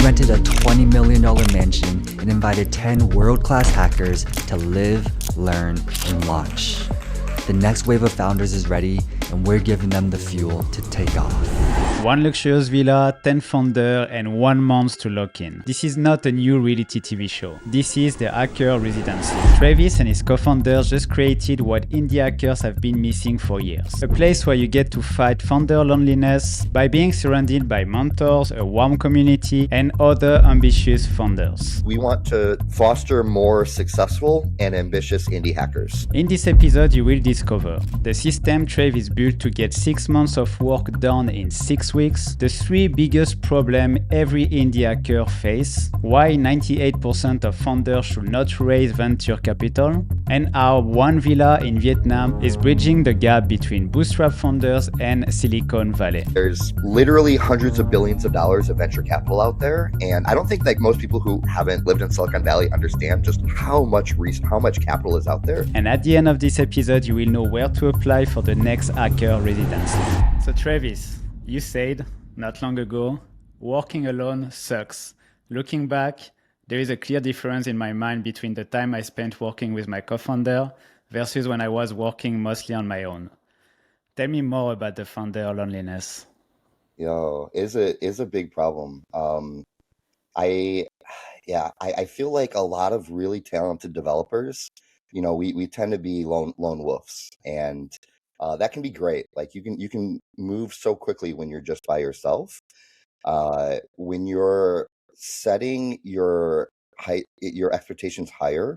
rented a $20 million mansion and invited 10 world-class hackers to live, learn, and launch. The next wave of founders is ready, and we're giving them the fuel to take off. One luxurious villa, 10 founders, and 1 month to lock in. This is not a new reality TV show. This is the Hacker Residency. Travis and his co-founders just created what indie hackers have been missing for years. A place where you get to fight founder loneliness by being surrounded by mentors, a warm community, and other ambitious founders. We want to foster more successful and ambitious indie hackers. In this episode, you will discover the system Travis built to get 6 months of work done in 6 weeks, the 3 biggest problems every indie hacker face, why 98% of founders should not raise venture capital, and how one villa in Vietnam is bridging the gap between Bootstrap founders and Silicon Valley. There's literally hundreds of billions of dollars of venture capital out there, and I don't think like most people who haven't lived in Silicon Valley understand just how much capital is out there. And at the end of this episode, you will know where to apply for the next Hacker Residency. So Travis, you said not long ago, working alone sucks. Looking back, there is a clear difference in my mind between the time I spent working with my co-founder versus when I was working mostly on my own. Tell me more about the founder loneliness. Is a big problem. I feel like a lot of really talented developers, we tend to be lone wolves, and that can be great. Like you can move so quickly when you're just by yourself. When you're setting your expectations higher,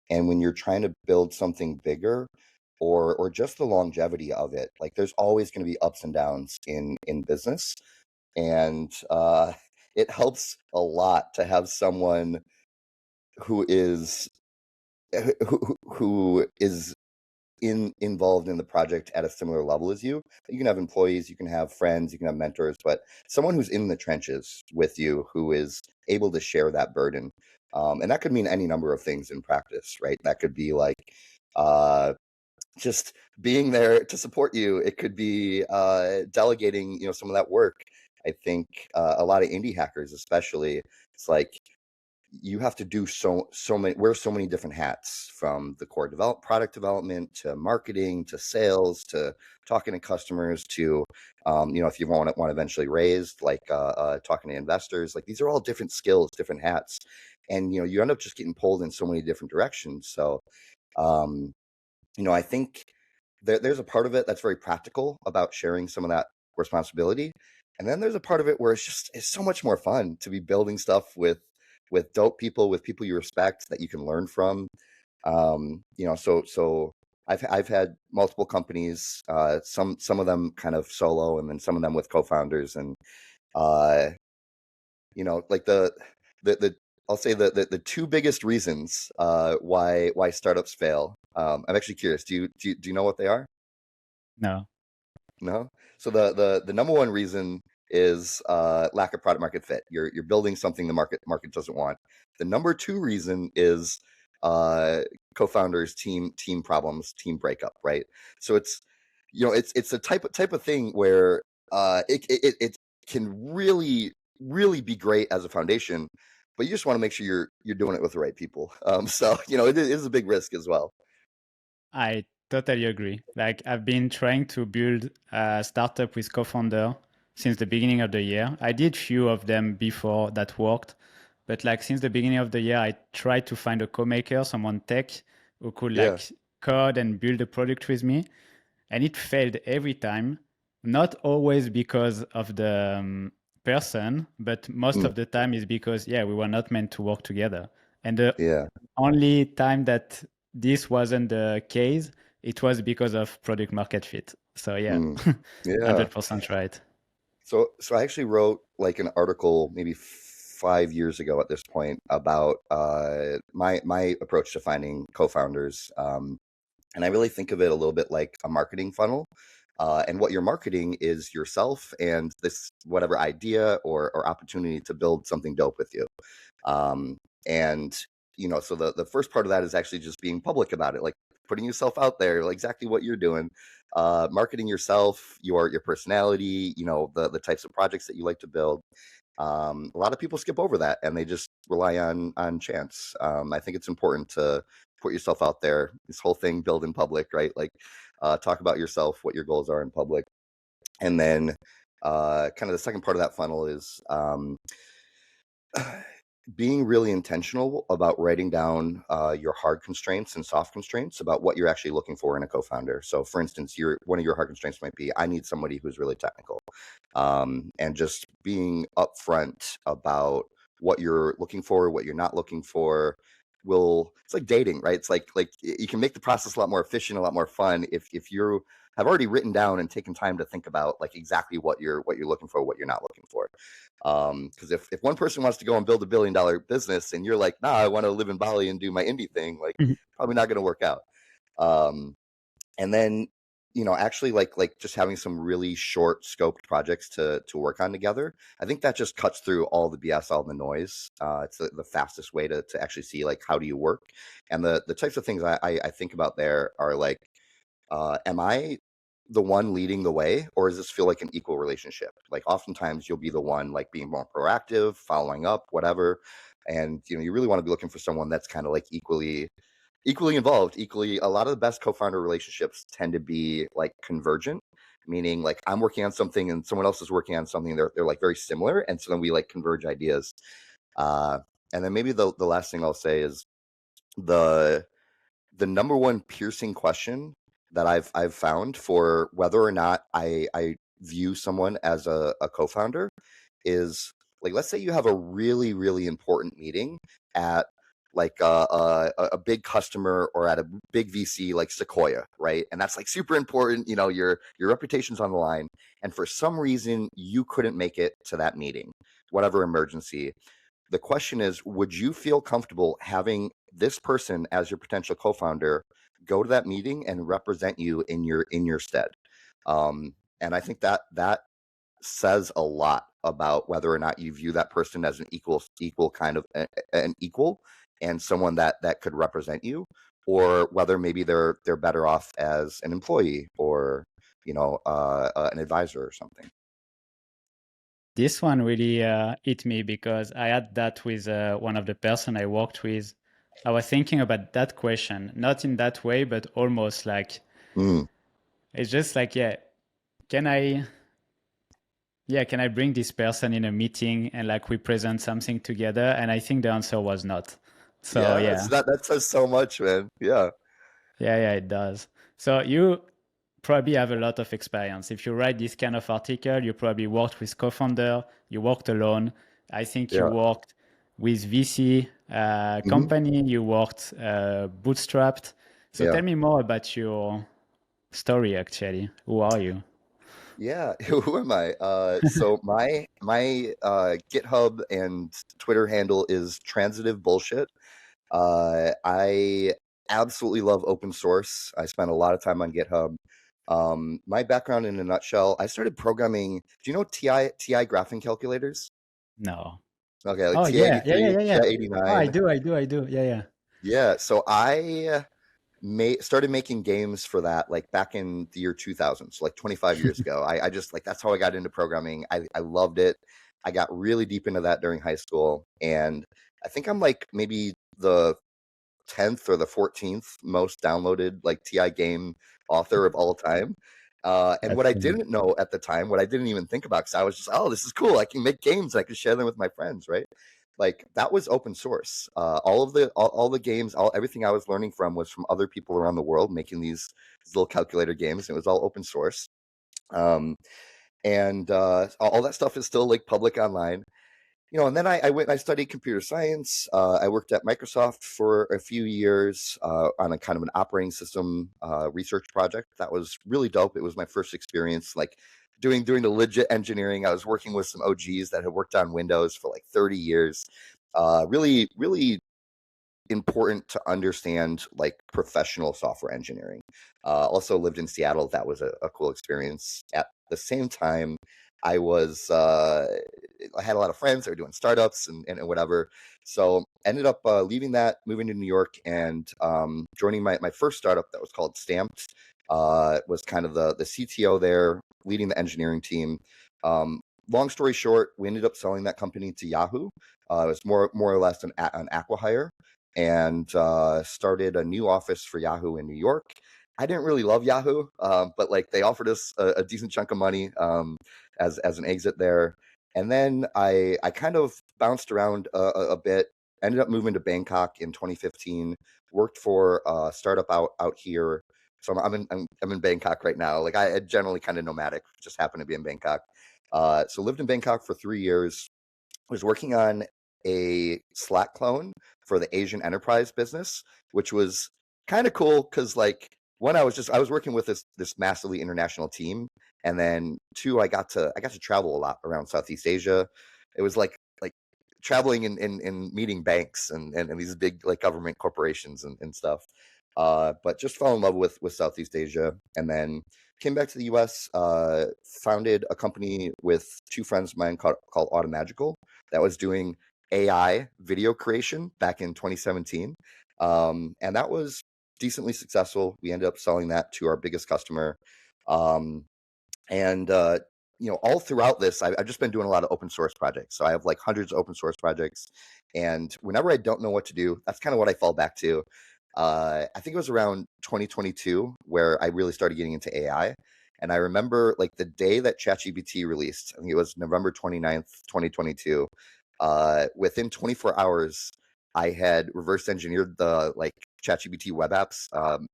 and when you're trying to build something bigger, or just the longevity of it, like there's always going to be ups and downs in business, and it helps a lot to have someone who is involved in the project at a similar level as you. You can have employees, you can have friends, you can have mentors, but someone who's in the trenches with you, who is able to share that burden. And that could mean any number of things in practice, right? That could be like just being there to support you. It could be delegating, some of that work. I think a lot of indie hackers, especially, it's like you have to do wear so many different hats, from the core product development to marketing to sales to talking to customers to if you want to eventually raise, like talking to investors. Like these are all different skills, different hats, and you end up just getting pulled in so many different directions. So I think there's a part of it that's very practical about sharing some of that responsibility, and then there's a part of it where it's so much more fun to be building stuff with dope people, with people you respect that you can learn from. So I've had multiple companies, some of them kind of solo, and then some of them with co-founders, and like the I'll say the 2 biggest reasons why startups fail. I'm actually curious. Do you know what they are? No. So the number 1 reason is lack of product market fit. You're building something the market doesn't want. The number 2 reason is co-founders, team problems, team breakup, right? So it's it's a type of thing where it can really be great as a foundation, but you just want to make sure you're doing it with the right people. So it is a big risk as well. I totally agree. Like I've been trying to build a startup with co-founder since the beginning of the year. I did few of them before that worked, but like since the beginning of the year, I tried to find a co-maker, someone tech who could code and build a product with me, and it failed every time. Not always because of the person, but most of the time is because we were not meant to work together. And the only time that this wasn't the case, it was because of product market fit. So 100% right. So I actually wrote like an article maybe 5 years ago at this point about my approach to finding co-founders, and I really think of it a little bit like a marketing funnel. And what you're marketing is yourself and this whatever idea or opportunity to build something dope with you. And so the first part of that is actually just being public about it, like putting yourself out there, like exactly what you're doing, marketing yourself, your personality, the types of projects that you like to build. A lot of people skip over that and they just rely on chance. I think it's important to put yourself out there. This whole thing, build in public, right? Like, talk about yourself, what your goals are in public, and then kind of the second part of that funnel is being really intentional about writing down your hard constraints and soft constraints about what you're actually looking for in a co-founder. So, for instance, one of your hard constraints might be, I need somebody who's really technical, and just being upfront about what you're looking for, what you're not looking for. It's like dating, right? It's like you can make the process a lot more efficient, a lot more fun if you have already written down and taken time to think about like exactly what you're looking for, what you're not looking for. Because if one person wants to go and build $1 billion business and you're like, nah, I want to live in Bali and do my indie thing, like probably not going to work out. And then, actually like just having some really short scoped projects to work on together. I think that just cuts through all the BS, all the noise. It's the fastest way to actually see like, how do you work? And the types of things I think about there are like, am I the one leading the way, or does this feel like an equal relationship? Like oftentimes you'll be the one like being more proactive, following up, whatever. And you really want to be looking for someone that's kind of like equally involved, a lot of the best co-founder relationships tend to be like convergent, meaning like I'm working on something and someone else is working on something. They're like very similar. And so then we like converge ideas. And then maybe the last thing I'll say is the number one piercing question that I've found for whether or not I view someone as a co-founder is like, let's say you have a really, really important meeting at like a big customer or at a big VC like Sequoia, right? And that's like super important. Your reputation's on the line. And for some reason, you couldn't make it to that meeting, whatever emergency. The question is, would you feel comfortable having this person as your potential co-founder go to that meeting and represent you in your stead? And I think that says a lot about whether or not you view that person as an equal kind of an equal and someone that could represent you, or whether maybe they're better off as an employee or an advisor or something. This one really hit me because I had that with one of the person I worked with. I was thinking about that question, not in that way, but almost like it's just like, can I bring this person in a meeting and like we present something together? And I think the answer was not. So that says so much, man. Yeah, it does. So you probably have a lot of experience. If you write this kind of article, you probably worked with co-founder, you worked alone. I think you worked with VC company, you worked bootstrapped. So tell me more about your story, actually. Who are you? Yeah, who am I? So my GitHub and Twitter handle is transitive bullshit. I absolutely love open source. I spend a lot of time on GitHub. My background in a nutshell, I started programming. Do you know TI graphing calculators? No. Okay, like TI-83, TI-89. Oh, I do. Yeah. Yeah, so I started making games for that like back in the year 2000, so like 25 years ago. I just like, that's how I got into programming. I loved it. I got really deep into that during high school, and I think I'm like maybe the 10th or the 14th most downloaded like TI game author of all time. And what I didn't know at the time, what I didn't even think about, because I was just, oh, this is cool. I can make games. I can share them with my friends, right? Like that was open source. All the games, everything I was learning from was from other people around the world making these little calculator games. And it was all open source. And all that stuff is still like public online. And then I went and I studied computer science. I worked at Microsoft for a few years on a kind of an operating system research project. That was really dope. It was my first experience like doing the legit engineering. I was working with some OGs that had worked on Windows for like 30 years. Really, really important to understand like professional software engineering. Also lived in Seattle. That was a cool experience. At the same time, I had a lot of friends that were doing startups and whatever. So ended up leaving that, moving to New York, and joining my first startup that was called Stamped. Was kind of the CTO there, leading the engineering team. long story short, we ended up selling that company to Yahoo. It was more or less an acqui-hire, and started a new office for Yahoo in New York. I didn't really love Yahoo, but like they offered us a decent chunk of money as an exit there. And then I kind of bounced around a bit. Ended up moving to Bangkok in 2015. Worked for a startup out here. So I'm in Bangkok right now. Like I generally kind of nomadic, just happened to be in Bangkok. So lived in Bangkok for 3 years. Was working on a Slack clone for the Asian enterprise business, which was kind of cool because like one, I was working with this massively international team, and then two, I got to travel a lot around Southeast Asia. It was like traveling and meeting banks and these big like government corporations and stuff. But just fell in love with Southeast Asia, and then came back to the U.S. Founded a company with two friends of mine called Automagical that was doing AI video creation back in 2017, and that was decently successful. We ended up selling that to our biggest customer, um, and all throughout this, I've just been doing a lot of open source projects. So I have like hundreds of open source projects, and whenever I don't know what to do, that's kind of what I fall back to. I think it was around 2022 where I really started getting into AI. And I remember like the day that ChatGPT released, I think it was November 29th, 2022. Within 24 hours, I had reverse engineered the like ChatGPT web apps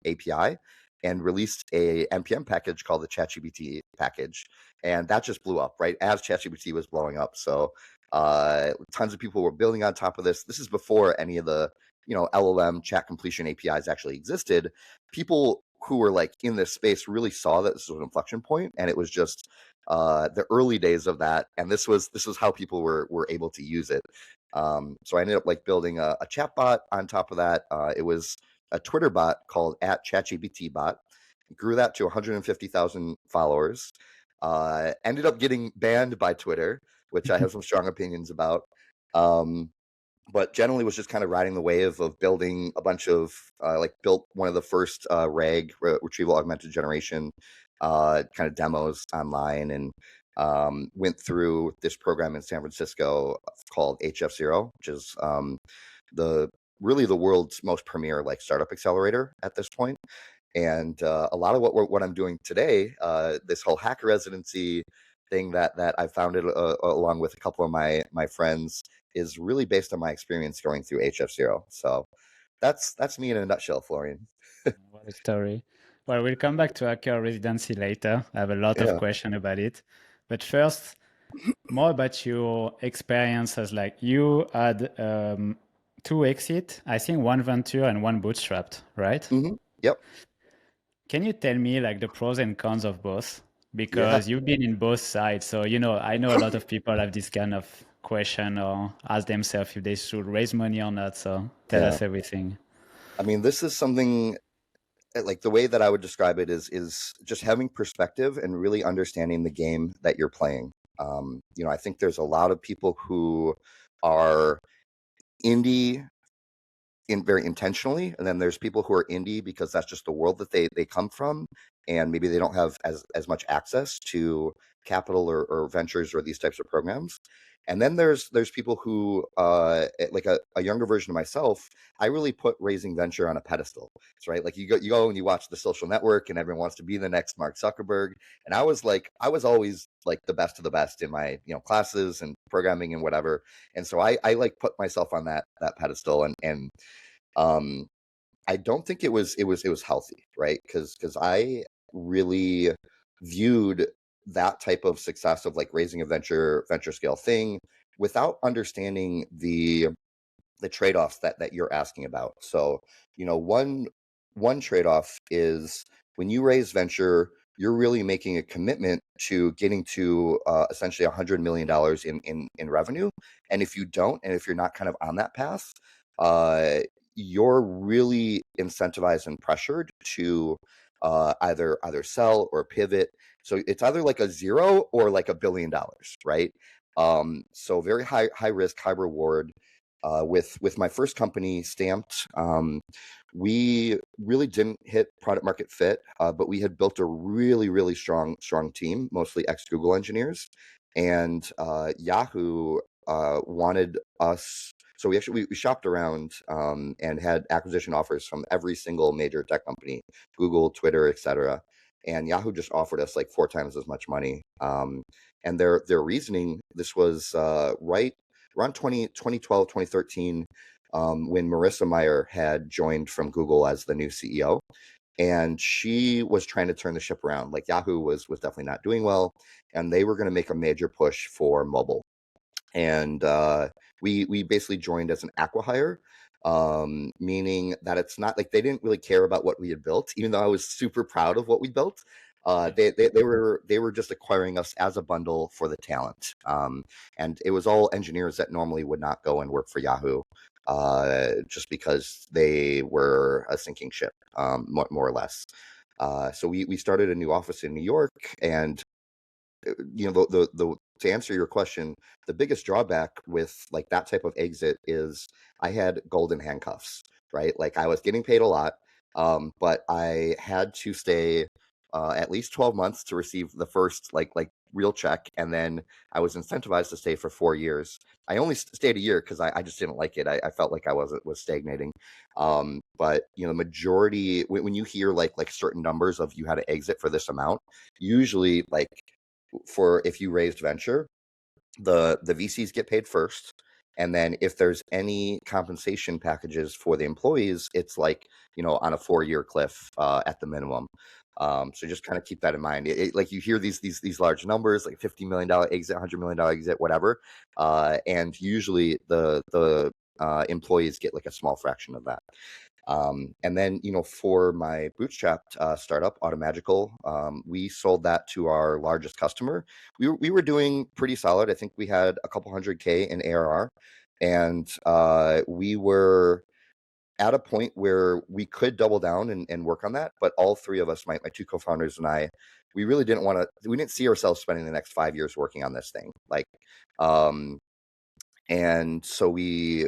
API and released a NPM package called the ChatGPT package. And that just blew up right as ChatGPT was blowing up. So tons of people were building on top of this. This is before any of the LLM chat completion APIs actually existed. People who were like in this space really saw that this was an inflection point, and it was just the early days of that. And this was how people were able to use it. So I ended up like building a chat bot on top of that. It was a Twitter bot called @ChatGPT Grew that to 150,000 followers. Ended up getting banned by Twitter, which I have some strong opinions about. But generally was just kind of riding the wave of building a bunch of built one of the first RAG, retrieval augmented generation kind of demos online, and went through this program in San Francisco called HF0, which is the world's most premier like startup accelerator at this point. And a lot of what I'm doing today, this whole Hacker Residency thing that I founded along with a couple of my friends, is really based on my experience going through HF0. So that's me in a nutshell, Florian. What a story. Well, we'll come back to Hacker Residency later. I have a lot of Yeah. questions about it. But first, more about your experience as like you had two exit, I think one venture and one bootstrapped, right? Yep. Can you tell me like the pros and cons of both? Yeah. Because you've been in both sides. So, I know a lot of people have this kind of question or ask themselves if they should raise money or not. So tell Yeah. us everything. I mean, this is something like the way that I would describe it is just having perspective and really understanding the game that you're playing. I think there's a lot of people who are indie very intentionally, and then there's people who are indie because that's just the world that they come from, and maybe they don't have as much access to capital or ventures or these types of programs. And then there's people who like a younger version of myself. I really put raising venture on a pedestal. It's right, like you go and you watch The Social Network, and everyone wants to be the next Mark Zuckerberg. And I was always like the best of the best in my classes and programming and whatever. And so I like put myself on that pedestal, and um, I don't think it was healthy, right? Because I really viewed that type of success of like raising a venture scale thing without understanding the trade-offs that you're asking about. So, one trade-off is when you raise venture, you're really making a commitment to getting to essentially $100 million in revenue. And if you don't, and if you're not kind of on that path, uh, you're really incentivized and pressured to either sell or pivot. So it's either like a zero or like $1 billion, right? So very high risk, high reward. With my first company, Stamped, we really didn't hit product market fit, but we had built a really strong team, mostly ex Google engineers, and Yahoo wanted us. So we shopped around and had acquisition offers from every single major tech company, Google, Twitter, etc. And Yahoo just offered us like 4 times as much money. And their reasoning, this was right around 2012, 2013, when Marissa Mayer had joined from Google as the new CEO. And she was trying to turn the ship around. Like Yahoo was definitely not doing well, and they were going to make a major push for mobile. And we basically joined as an acqui-hire, meaning that it's not like they didn't really care about what we had built, even though I was super proud of what we built. They were just acquiring us as a bundle for the talent, and it was all engineers that normally would not go and work for Yahoo, just because they were a sinking ship, more or less. So we started a new office in New York, and the to answer your question, the biggest drawback with like that type of exit is I had golden handcuffs, right? Like I was getting paid a lot, but I had to stay at least 12 months to receive the first like real check, and then I was incentivized to stay for 4 years. I only stayed a year because I just didn't like it. I felt like I was stagnating. But majority when you hear like certain numbers of you had to exit for this amount, usually like for if you raised venture, the VCs get paid first, and then if there's any compensation packages for the employees, it's like on a 4-year cliff at the minimum. So just kind of keep that in mind. Like you hear these large numbers, like $50 million exit, $100 million exit, whatever, and usually the employees get like a small fraction of that. And then, for my bootstrapped startup, Automagical, we sold that to our largest customer. We were doing pretty solid. I think we had a couple hundred K in ARR, and we were at a point where we could double down and work on that. But all three of us, my two co-founders and I, we really didn't want to. We didn't see ourselves spending the next 5 years working on this thing. And so we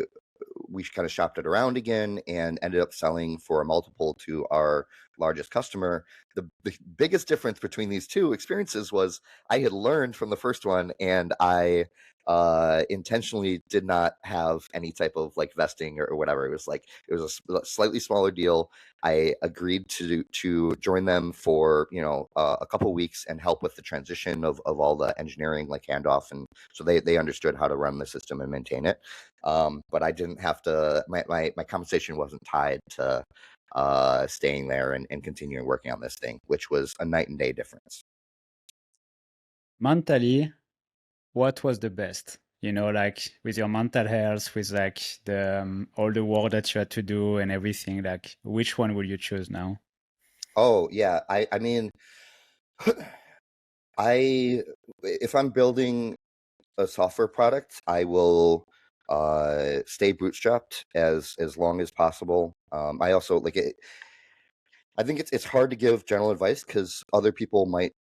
kind of shopped it around again and ended up selling for a multiple to our largest customer. The biggest difference between these two experiences was I had learned from the first one, and I intentionally did not have any type of like vesting or whatever. It was a slightly smaller deal. I agreed to join them for a couple weeks and help with the transition of all the engineering, like handoff, and so they understood how to run the system and maintain it. But I didn't have to. My compensation wasn't tied to staying there and continuing working on this thing, which was a night and day difference. Mentally, what was the best? Like with your mental health, with like the all the work that you had to do and everything. Like, which one will you choose now? Oh yeah, I mean, if I'm building a software product, I will stay bootstrapped as long as possible. I also like it. I think it's hard to give general advice because other people might.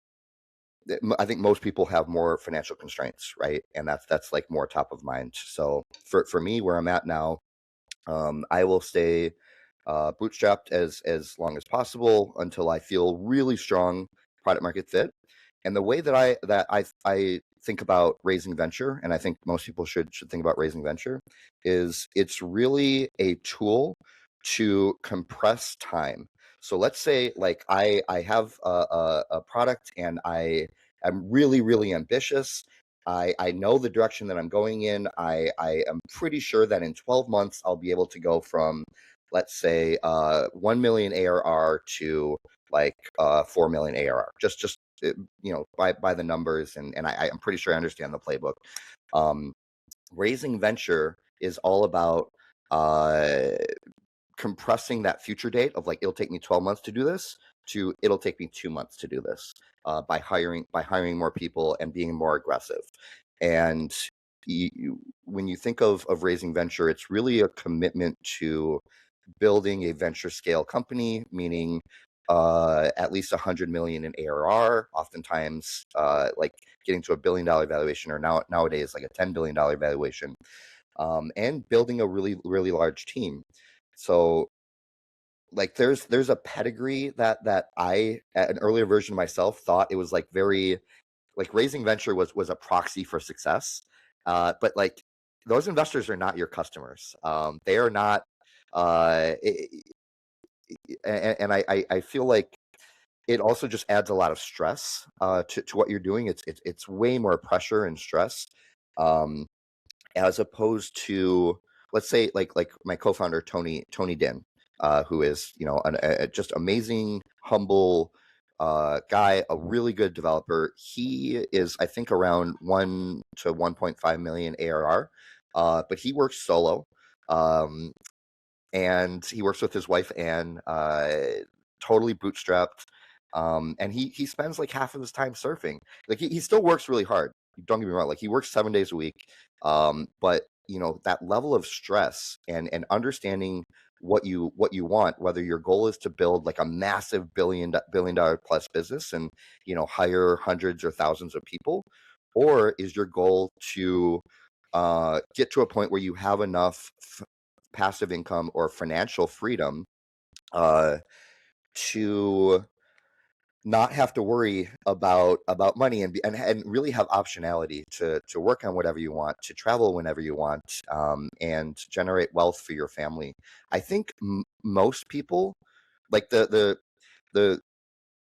I think most people have more financial constraints, right? And that's like more top of mind. So for me, where I'm at now, I will stay bootstrapped as long as possible until I feel really strong product market fit. And the way that I think about raising venture, and I think most people should think about raising venture, is it's really a tool to compress time. So let's say like I have a product, and I'm really ambitious. I know the direction that I'm going in. I am pretty sure that in 12 months I'll be able to go from, let's say, 1 million ARR to like 4 million ARR. Just by the numbers, and I'm pretty sure I understand the playbook. Raising venture is all about compressing that future date of like it'll take me 12 months to do this to it'll take me 2 months to do this, by hiring more people and being more aggressive. And when you think of raising venture, it's really a commitment to building a venture scale company, meaning at least 100 million in ARR, oftentimes like getting to $1 billion valuation, or nowadays like a $10 billion valuation, and building a really large team. So like there's a pedigree that I, at an earlier version of myself, thought it was like very like raising venture was a proxy for success, but like those investors are not your customers. They are not, and I feel like it also just adds a lot of stress to what you're doing. It's way more pressure and stress, um, as opposed to, let's say, like my co-founder Tony Din, who is just amazing, humble guy, a really good developer. He is, I think, around 1 to 1.5 million ARR, but he works solo. Um, and he works with his wife Anne, totally bootstrapped. And he spends like half of his time surfing. Like he still works really hard. Don't get me wrong. Like he works 7 days a week. But that level of stress and understanding what you want, whether your goal is to build like a massive billion dollar plus business and hire hundreds or thousands of people, or is your goal to get to a point where you have enough passive income or financial freedom to not have to worry about money and really have optionality to work on whatever you want, to travel whenever you want, and generate wealth for your family. I think most people, like the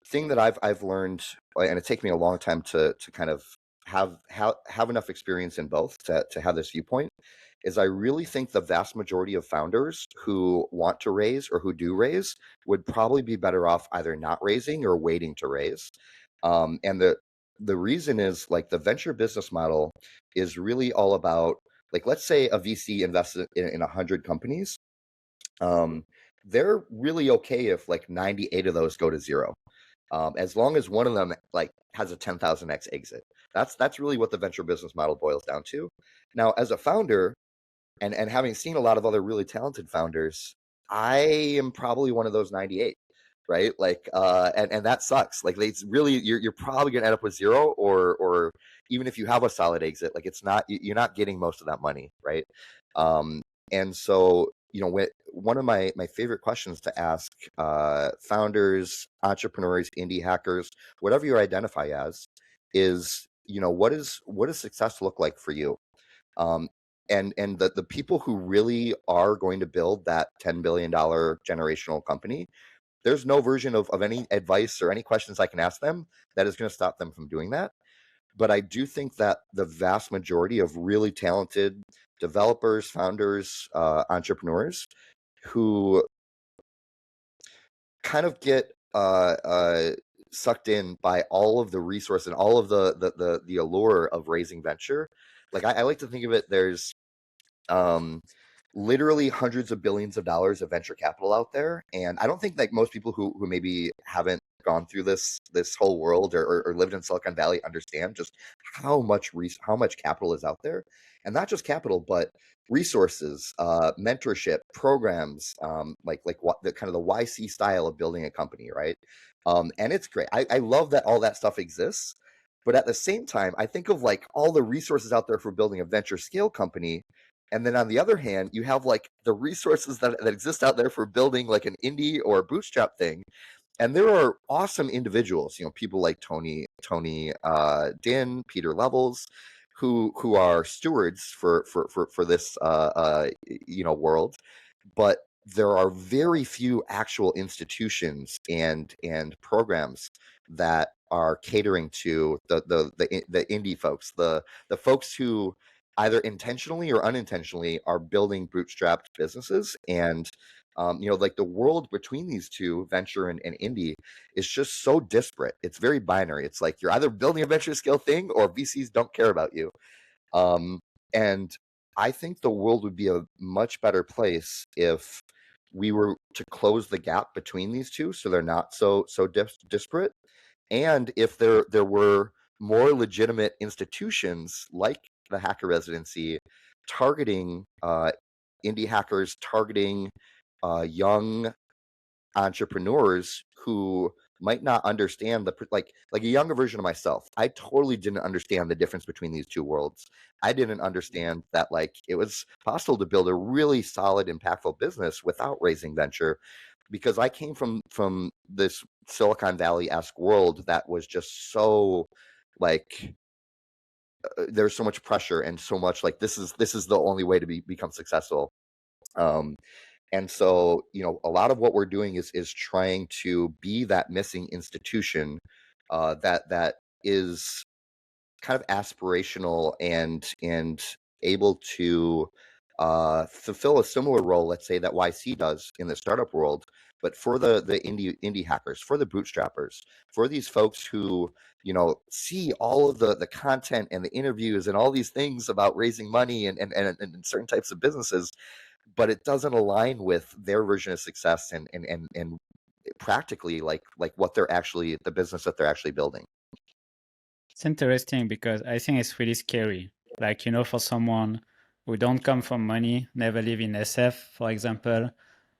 thing that I've learned, and it's taken me a long time to kind of have enough experience in both to have this viewpoint, is I really think the vast majority of founders who want to raise or who do raise would probably be better off either not raising or waiting to raise. And the reason is, like, the venture business model is really all about, like, let's say a VC invested in 100 companies. They're really okay if like 98 of those go to zero, as long as one of them like has a 10,000x exit. That's really what the venture business model boils down to. Now, as a founder, and having seen a lot of other really talented founders, I am probably one of those 98, right? Like, and that sucks. Like, it's really, you're probably gonna end up with zero, or even if you have a solid exit, like you're not getting most of that money, right? And so, one of my favorite questions to ask founders, entrepreneurs, indie hackers, whatever you identify as, is, what does success look like for you? Um, and the people who really are going to build that $10 billion generational company, there's no version of any advice or any questions I can ask them that is going to stop them from doing that. But I do think that the vast majority of really talented developers, founders, entrepreneurs who kind of get sucked in by all of the resource and all of the allure of raising venture. Like, I like to think of it, there's literally hundreds of billions of dollars of venture capital out there, and I don't think like most people who maybe haven't gone through this whole world or lived in Silicon Valley understand just how much capital is out there, and not just capital, but resources, mentorship programs, like what the kind of the YC style of building a company, right? And it's great. I love that all that stuff exists. But at the same time, I think of like all the resources out there for building a venture scale company. And then on the other hand, you have like the resources that exist out there for building like an indie or bootstrap thing. And there are awesome individuals, people like Tony Din, Peter Levels, who are stewards for this world. But there are very few actual institutions and programs that are catering to the indie folks, the folks who either intentionally or unintentionally are building bootstrapped businesses. And like the world between these two, venture and indie, is just so disparate. It's very binary. It's like you're either building a venture scale thing or VCs don't care about you. And I think the world would be a much better place if we were to close the gap between these two, so they're not so disparate. And if there were more legitimate institutions like the Hacker Residency targeting indie hackers, targeting young entrepreneurs who might not understand like a younger version of myself. I totally didn't understand the difference between these two worlds. I didn't understand that like it was possible to build a really solid, impactful business without raising venture, because I came from this Silicon Valley-esque world that was just so like there's so much pressure and so much like this is the only way to become successful. And so, a lot of what we're doing is trying to be that missing institution that is kind of aspirational and able to fulfill a similar role, let's say, that YC does in the startup world, but for the indie hackers, for the bootstrappers, for these folks who see all of the content and the interviews and all these things about raising money and certain types of businesses, but it doesn't align with their version of success and practically like what they're actually the business that they're actually building. It's interesting because I think it's really scary. Like, for someone who don't come from money, never live in SF, for example,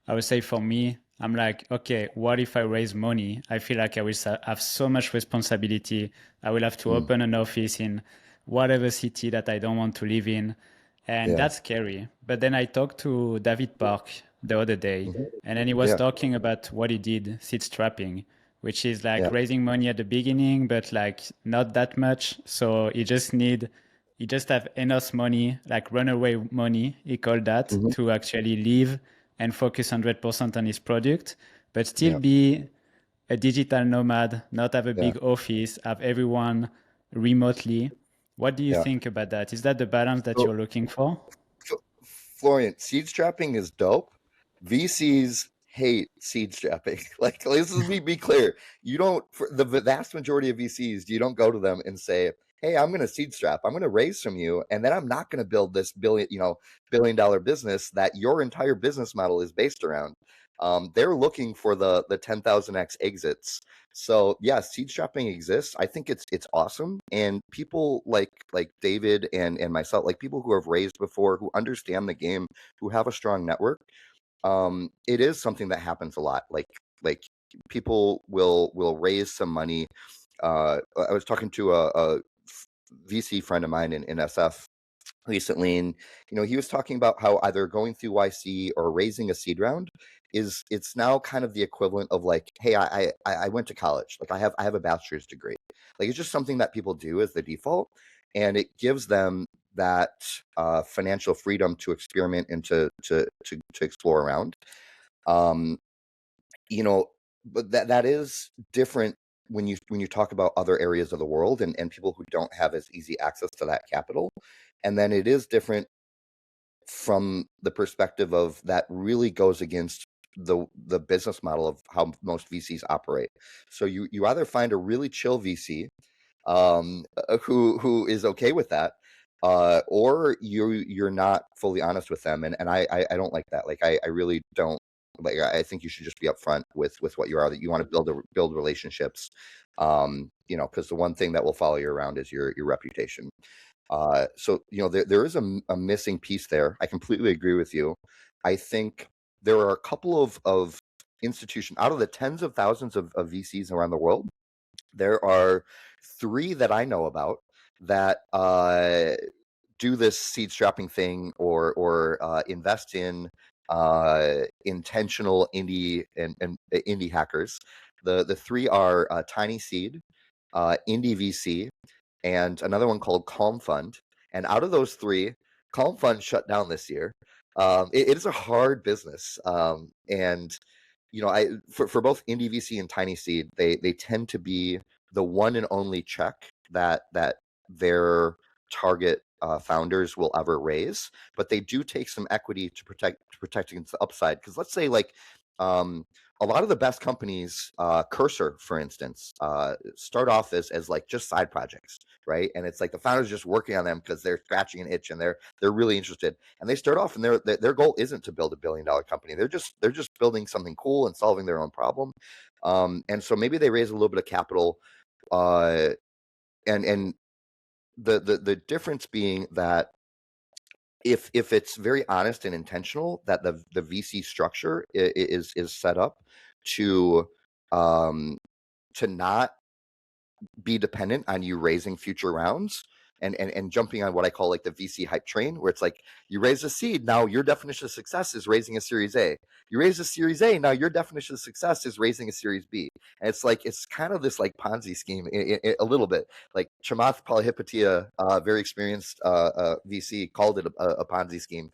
I would say for me, I'm like, okay, what if I raise money? I feel like I will have so much responsibility. I will have to open an office in whatever city that I don't want to live in. And Yeah. that's scary. But then I talked to David Park the other day, and then he was talking about what he did, Seedstrapping, which is like raising money at the beginning, but like not that much. So he just have enough money, like runaway money, he called that, to actually live and focus 100% on his product, but still be a digital nomad, not have a big office, have everyone remotely. What do you think about that? Is that the balance that you're looking for? Florian, seedstrapping is dope. VCs hate seedstrapping. Like, let's just be clear. You don't, for the vast majority of VCs, you don't go to them and say, "Hey, I'm going to seedstrap. I'm going to raise from you, and then I'm not going to build this billion-dollar business that your entire business model is based around." They're looking for the 10,000x exits. So yeah, seedstrapping exists. I think it's awesome, and people like David and myself, like people who have raised before, who understand the game, who have a strong network. It is something that happens a lot. Like people will raise some money. I was talking to a VC friend of mine in SF recently, and he was talking about how either going through YC or raising a seed round it's now kind of the equivalent of like, hey, I went to college, like I have a bachelor's degree, like it's just something that people do as the default, and it gives them that financial freedom to experiment and to explore around. But that is different when you talk about other areas of the world and people who don't have as easy access to that capital. And then it is different from the perspective of that really goes against the business model of how most VCs operate. So you either find a really chill VC who is okay with that, or you're not fully honest with them, and I don't like that. Like I really don't. Like I think you should just be upfront with what you are, that you want to build relationships, because the one thing that will follow you around is your reputation. So there is a missing piece there. I completely agree with you. I think there are a couple of institutions out of the tens of thousands of VCs around the world. There are 3 that I know about that do this seedstrapping thing or invest in intentional indie and indie hackers. The 3 are Tiny Seed, Indie VC, and another one called Calm Fund. And out of those 3, Calm Fund shut down this year. It is a hard business, and I for both Indie VC and Tiny Seed, they tend to be the one and only check that their target founders will ever raise, but they do take some equity to protect against the upside. Because let's say like a lot of the best companies, Cursor, for instance, start off as like just side projects, right? And it's like the founders just working on them because they're scratching an itch and they're really interested. And they start off and their goal isn't to build a $1 billion company. They're just building something cool and solving their own problem. And so maybe they raise a little bit of capital, and the difference being that if it's very honest and intentional, that the VC structure is set up to not be dependent on you raising future rounds, and jumping on what I call like the VC hype train, where it's like you raise a seed, now your definition of success is raising a Series A. You raise a Series A, now your definition of success is raising a Series B. And it's like it's kind of this like Ponzi scheme a little bit. Like Chamath Palihapitiya, very experienced VC, called it a Ponzi scheme.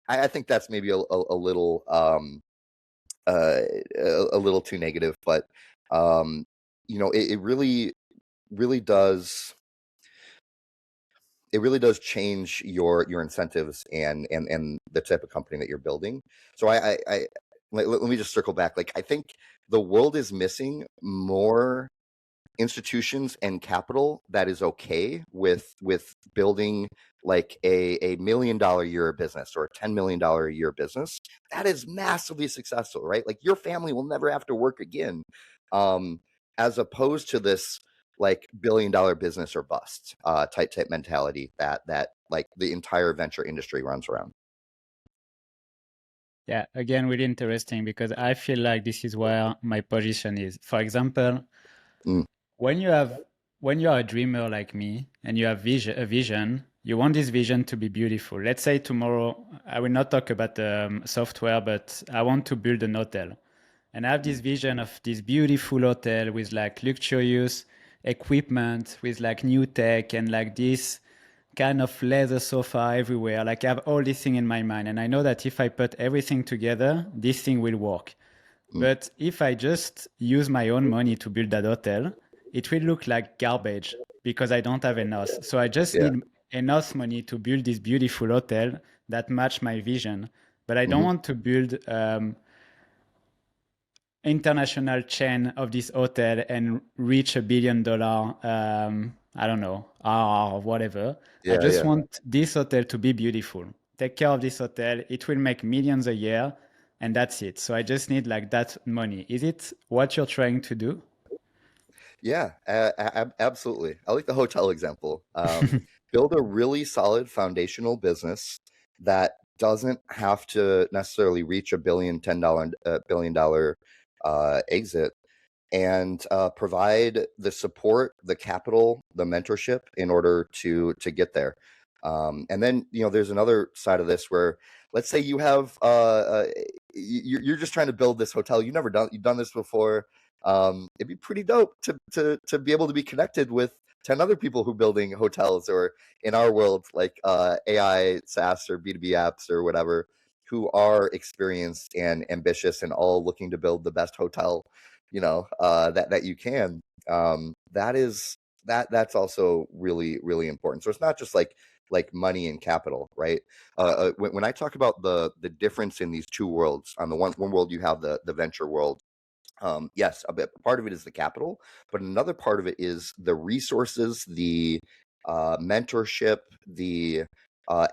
I think that's maybe a little a little too negative, but it really does change your incentives and the type of company that you're building. So I let me just circle back. Like I think the world is missing more institutions and capital that is okay with building like a $1 million a year business or a $10 million a year business that is massively successful, right? Like your family will never have to work again, as opposed to this like $1 billion business or bust type mentality that like the entire venture industry runs around. Yeah, again, really interesting because I feel like this is where my position is. For example, Mm. when you are a dreamer like me and you have a vision, you want this vision to be beautiful. Let's say tomorrow, I will not talk about software, but I want to build an hotel. And I have this vision of this beautiful hotel with like luxurious equipment, with like new tech and like this kind of leather sofa everywhere. Like I have all this thing in my mind. And I know that if I put everything together, this thing will work. But if I just use my own money to build that hotel, it will look like garbage because I don't have enough. So I just Yeah. need enough money to build this beautiful hotel that match my vision. But I don't want to build international chain of this hotel and reach $1 billion, I don't know, or whatever. I just want this hotel to be beautiful. Take care of this hotel. It will make millions a year and that's it. So I just need like that money. Is it what you're trying to do? Yeah, absolutely. I like the hotel example. Build a really solid foundational business that doesn't have to necessarily reach a billion dollar exit, and provide the support, the capital, the mentorship in order to get there. And then there's another side of this where let's say you have you're just trying to build this hotel. You've done this before. It'd be pretty dope to be able to be connected with 10 other people who building hotels, or in our world like AI SaaS or B2B apps or whatever, who are experienced and ambitious and all looking to build the best hotel that you can. That's also really, really important. So it's not just like money and capital, right? When I talk about the difference in these two worlds, on the one world you have the venture world. Yes, part of it is the capital, but another part of it is the resources, the mentorship, the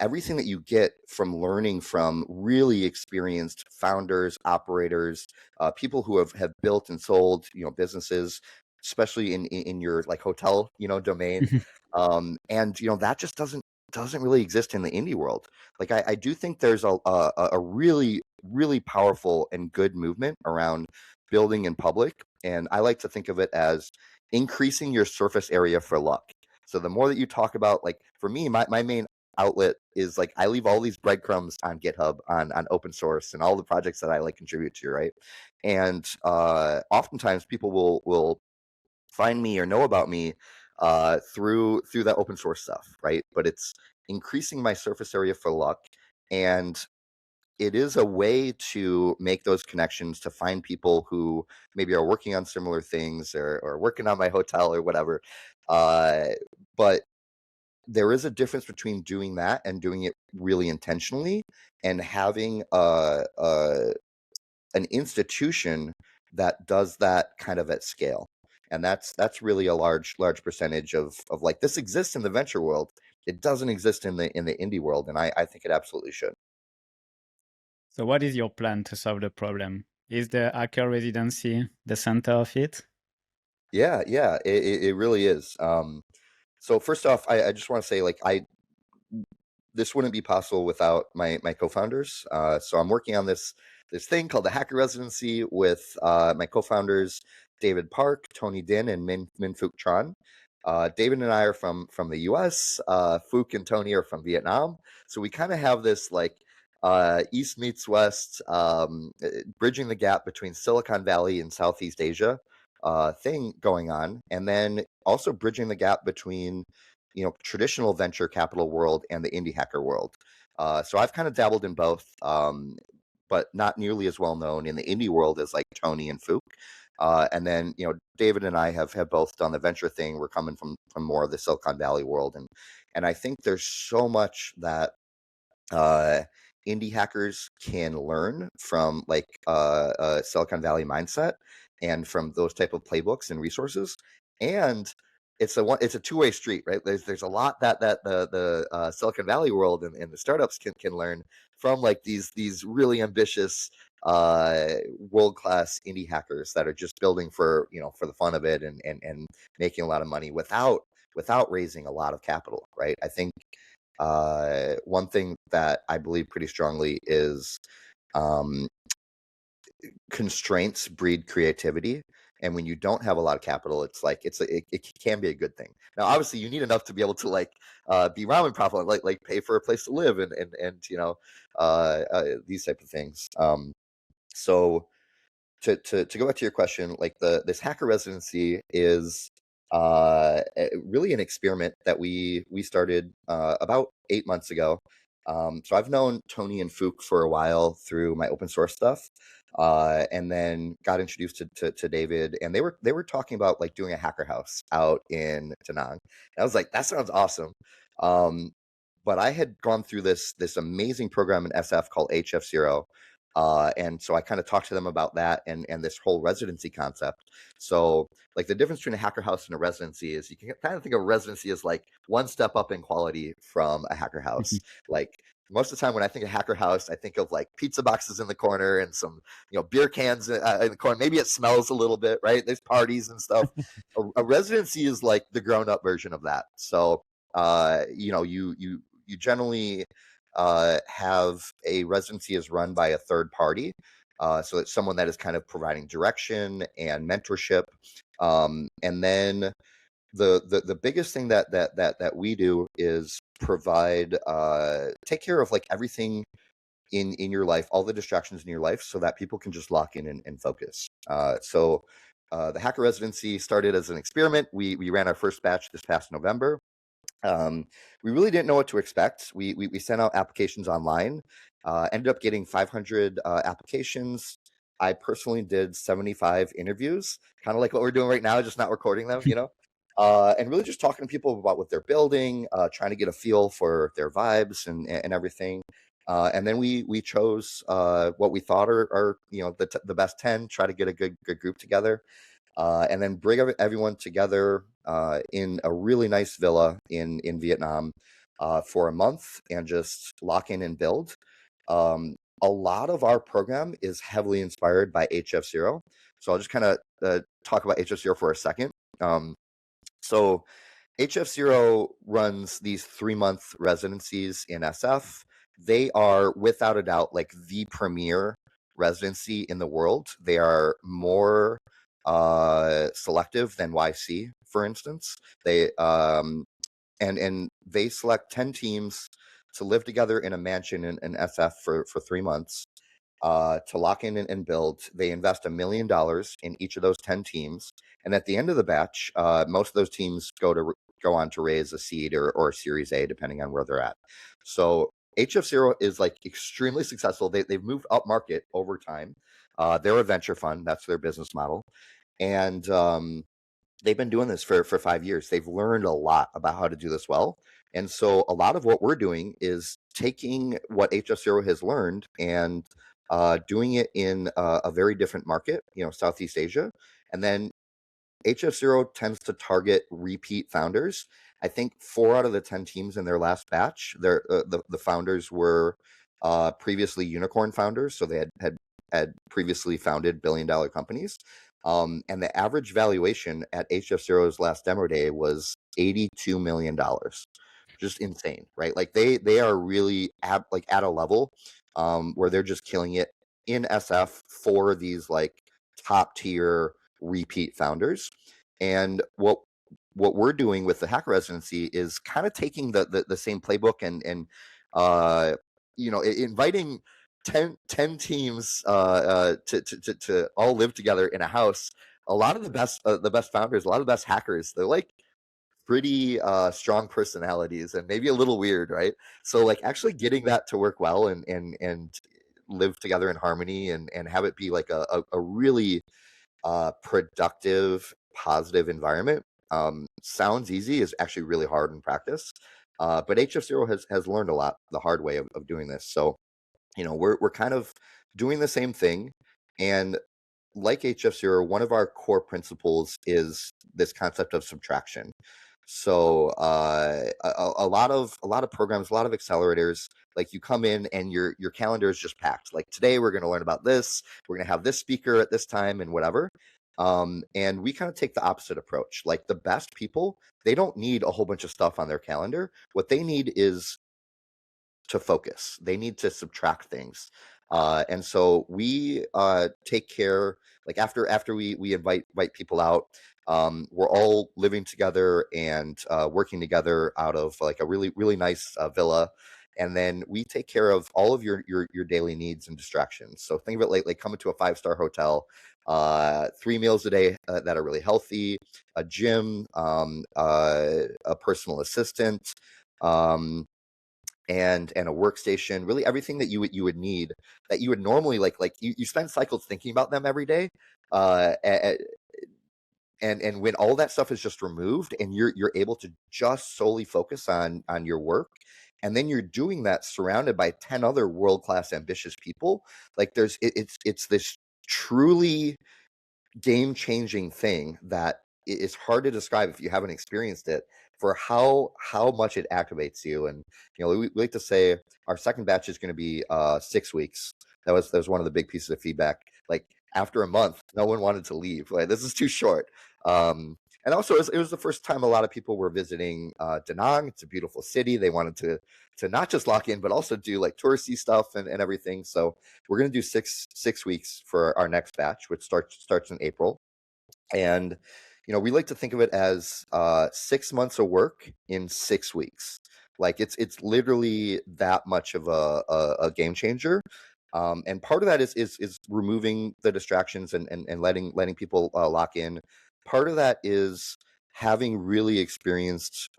everything that you get from learning from really experienced founders, operators, people who have built and sold businesses, especially in your like hotel domain. And that just doesn't really exist in the indie world. Like I do think there's a really, really powerful and good movement around building in public, and I like to think of it as increasing your surface area for luck. So the more that you talk about, like for me, my main outlet is like I leave all these breadcrumbs on GitHub, on open source, and all the projects that I like contribute to, right? And oftentimes people will find me or know about me through that open source stuff, right? But it's increasing my surface area for luck, and it is a way to make those connections, to find people who maybe are working on similar things, or working on my hotel or whatever. But there is a difference between doing that and doing it really intentionally, and having an institution that does that kind of at scale. And that's really a large percentage of like this exists in the venture world. It doesn't exist in the indie world, and I think it absolutely should. So what is your plan to solve the problem? Is the Hacker Residency the center of it? Yeah, it really is. So first off, I just want to say, like, this wouldn't be possible without my co-founders. So I'm working on this thing called the Hacker Residency with my co-founders David Park, Tony Din, and Min Phuc Tran. David and I are from the U.S. Fook and Tony are from Vietnam, so we kind of have this like East meets West, bridging the gap between Silicon Valley and Southeast Asia thing going on, and then also bridging the gap between traditional venture capital world and the indie hacker world. So I've kind of dabbled in both, but not nearly as well known in the indie world as like Tony and Fook. And then David and I have both done the venture thing. We're coming from more of the Silicon Valley world, and I think there's so much that indie hackers can learn from like Silicon Valley mindset and from those type of playbooks and resources. And it's a two-way street, right? There's a lot that the Silicon Valley world and the startups can learn from like these really ambitious world-class indie hackers that are just building for the fun of it and making a lot of money without raising a lot of capital, right? I think one thing that I believe pretty strongly is constraints breed creativity. And when you don't have a lot of capital, it's like it can be a good thing. Now, obviously, you need enough to be able to like be ramen profitable, like pay for a place to live and these type of things. So to go back to your question, like this hacker residency is really an experiment that we started about 8 months ago. So I've known Tony and Fook for a while through my open source stuff, and then got introduced to David, and they were talking about like doing a hacker house out in Da Nang. And I was like, that sounds awesome. But I had gone through this amazing program in SF called HF0. And so I kind of talked to them about that and this whole residency concept. So like the difference between a hacker house and a residency is you can kind of think of a residency as like one step up in quality from a hacker house. Like most of the time when I think of hacker house, I think of like pizza boxes in the corner and some beer cans in the corner. Maybe it smells a little bit, right? There's parties and stuff. A residency is like the grown up version of that. So you generally have a residency is run by a third party. So it's someone that is kind of providing direction and mentorship. And then the biggest thing that we do is provide take care of like everything in your life, all the distractions in your life, so that people can just lock in and focus. So the hacker residency started as an experiment. We ran our first batch this past November. We really didn't know what to expect. We sent out applications online, ended up getting 500 applications. I personally did 75 interviews, kind of like what we're doing right now, just not recording them, and really just talking to people about what they're building, trying to get a feel for their vibes and everything. And then we chose what we thought are the best 10, try to get a good group together. And then bring everyone together in a really nice villa in Vietnam for a month and just lock in and build. A lot of our program is heavily inspired by HF0. So I'll just kind of talk about HF0 for a second. So HF0 runs these 3-month residencies in SF. They are without a doubt like the premier residency in the world. They are more selective than YC, for instance. They and they select 10 teams to live together in a mansion in SF for 3 months to lock in and build. They invest $1 million in each of those 10 teams, and at the end of the batch, most of those teams go on to raise a seed or a Series A, depending on where they're at. So HF0 is like extremely successful. They've moved up market over time. They're a venture fund. That's their business model. And they've been doing this for 5 years. They've learned a lot about how to do this well. And so a lot of what we're doing is taking what HF0 has learned and doing it in a very different market, Southeast Asia. And then HF0 tends to target repeat founders. I think 4 out of the 10 teams in their last batch, the founders were previously unicorn founders. So they had previously founded billion-dollar companies. And the average valuation at HF0's last demo day was $82 million. Just insane, right? Like they are really at a level where they're just killing it in SF for these like top tier repeat founders. And what what we're doing with the Hacker Residency is kind of taking the same playbook and inviting 10 teams to all live together in a house. A lot of the best founders, a lot of the best hackers, they're like pretty strong personalities and maybe a little weird, right? So like actually getting that to work well and live together in harmony and have it be like a really productive, positive environment. Sounds easy, is actually really hard in practice. But HF0 has learned a lot the hard way of doing this. So, we're kind of doing the same thing. And like HF0, one of our core principles is this concept of subtraction. So a lot of programs, a lot of accelerators, like you come in and your calendar is just packed. Like today we're going to learn about this, we're going to have this speaker at this time and whatever. And we kind of take the opposite approach. Like the best people, they don't need a whole bunch of stuff on their calendar. What they need is to focus. They need to subtract things. And so we take care, like after we invite people out, we're all living together and working together out of like a really, really nice villa. And then we take care of all of your daily needs and distractions. So think of it like coming to a 5-star hotel, 3 meals a day that are really healthy, a gym, a personal assistant, and a workstation, really everything that you would need, that you would normally like you spend cycles thinking about them every day. And when all that stuff is just removed and you're able to just solely focus on your work, and then you're doing that surrounded by 10 other world-class ambitious people, like it's this truly game-changing thing that is hard to describe if you haven't experienced it, for how much it activates you. And we like to say our second batch is going to be 6 weeks. That was one of the big pieces of feedback. Like after a month, no one wanted to leave. Like, this is too short. And also it was the first time a lot of people were visiting Da Nang. It's a beautiful city. They wanted to not just lock in, but also do like touristy stuff and everything. So we're going to do six weeks for our next batch, which starts in April. And we like to think of it as 6 months of work in 6 weeks. Like it's literally that much of a game changer. And part of that is removing the distractions and letting people lock in. Part of that is having really experienced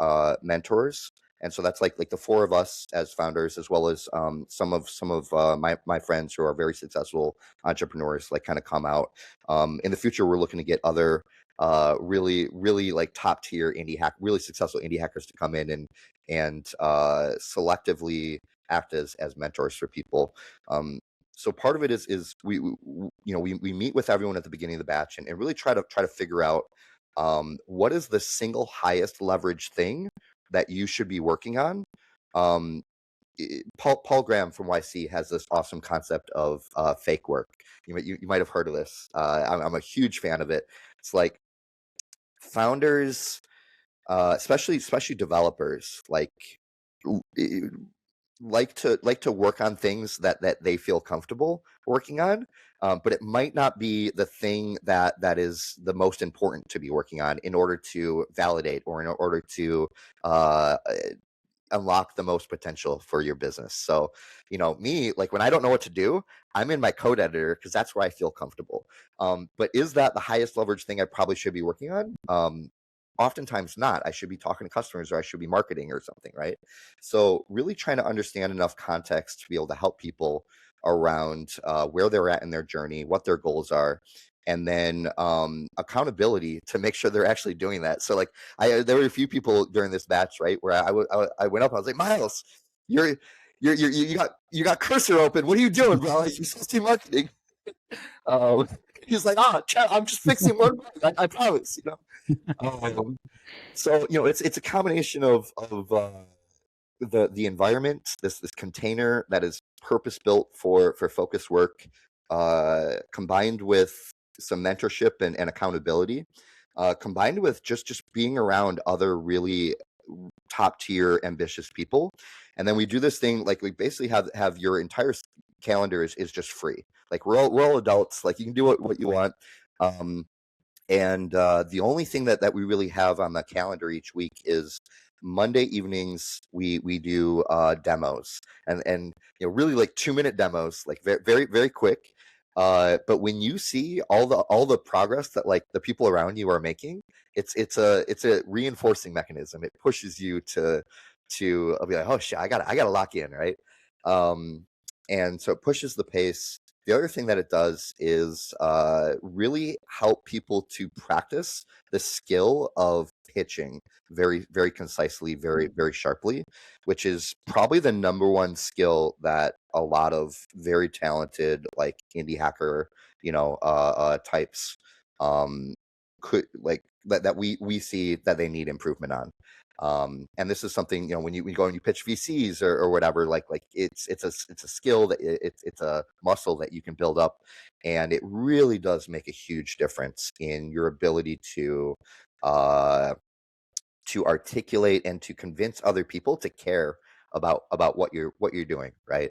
mentors. And so that's like the 4 of us as founders, as well as some of my friends who are very successful entrepreneurs, like kind of come out. In the future, we're looking to get other really, really like top tier really successful indie hackers to come in and selectively act as mentors for people. So part of it is we meet with everyone at the beginning of the batch and really try to figure out what is the single highest leverage thing that you should be working on. Paul Graham from YC has this awesome concept of fake work. You might have heard of this. I'm a huge fan of it. It's like founders, especially developers, like to work on things that they feel comfortable working on, but it might not be the thing that is the most important to be working on in order to validate or in order to unlock the most potential for your business. So, me, like when I don't know what to do, I'm in my code editor because that's where I feel comfortable. But is that the highest leverage thing I probably should be working on? Oftentimes not. I should be talking to customers, or I should be marketing or something, right? So really trying to understand enough context to be able to help people around where they're at in their journey, what their goals are, and then accountability to make sure they're actually doing that. So like there were a few people during this batch, right, where I went up and I was like, Miles, you got cursor open. What are you doing, bro? Like, you're supposed to be marketing. He's like, I'm just fixing one. I promise, So it's a combination of the environment, this container that is purpose built for focus work, combined with some mentorship and accountability, combined with just being around other really top tier ambitious people. And then we do this thing, like we basically have your entire calendar is just free. Like we're all adults, like you can do what you want. And the only thing that we really have on the calendar each week is Monday evenings. We do demos, and really like 2-minute demos, like very very very quick. But when you see all the progress that like the people around you are making, it's a reinforcing mechanism. It pushes you to be like, oh shit, I gotta lock in, right? Um, and so it pushes the pace. The other thing that it does is really help people to practice the skill of pitching very, very concisely, very, very sharply, which is probably the number one skill that a lot of very talented, like indie hacker, types, um, could like that we see that they need improvement on. And this is something, when you go and you pitch VCs or whatever, like it's a skill that it's a muscle that you can build up, and it really does make a huge difference in your ability uh to articulate and to convince other people to care about what you're doing, right?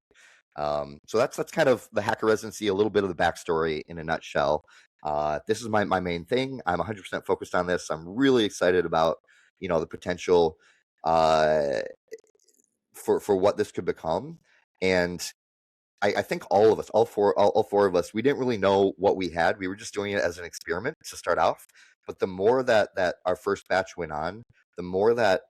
So that's kind of the Hacker Residency, a little bit of the backstory in a nutshell. This is my main thing. I'm 100% focused on this. I'm really excited about the potential uh, for what this could become. And I think all of us, all four of us, we didn't really know what we had. We were just doing it as an experiment to start off. But the more that our first batch went on, the more that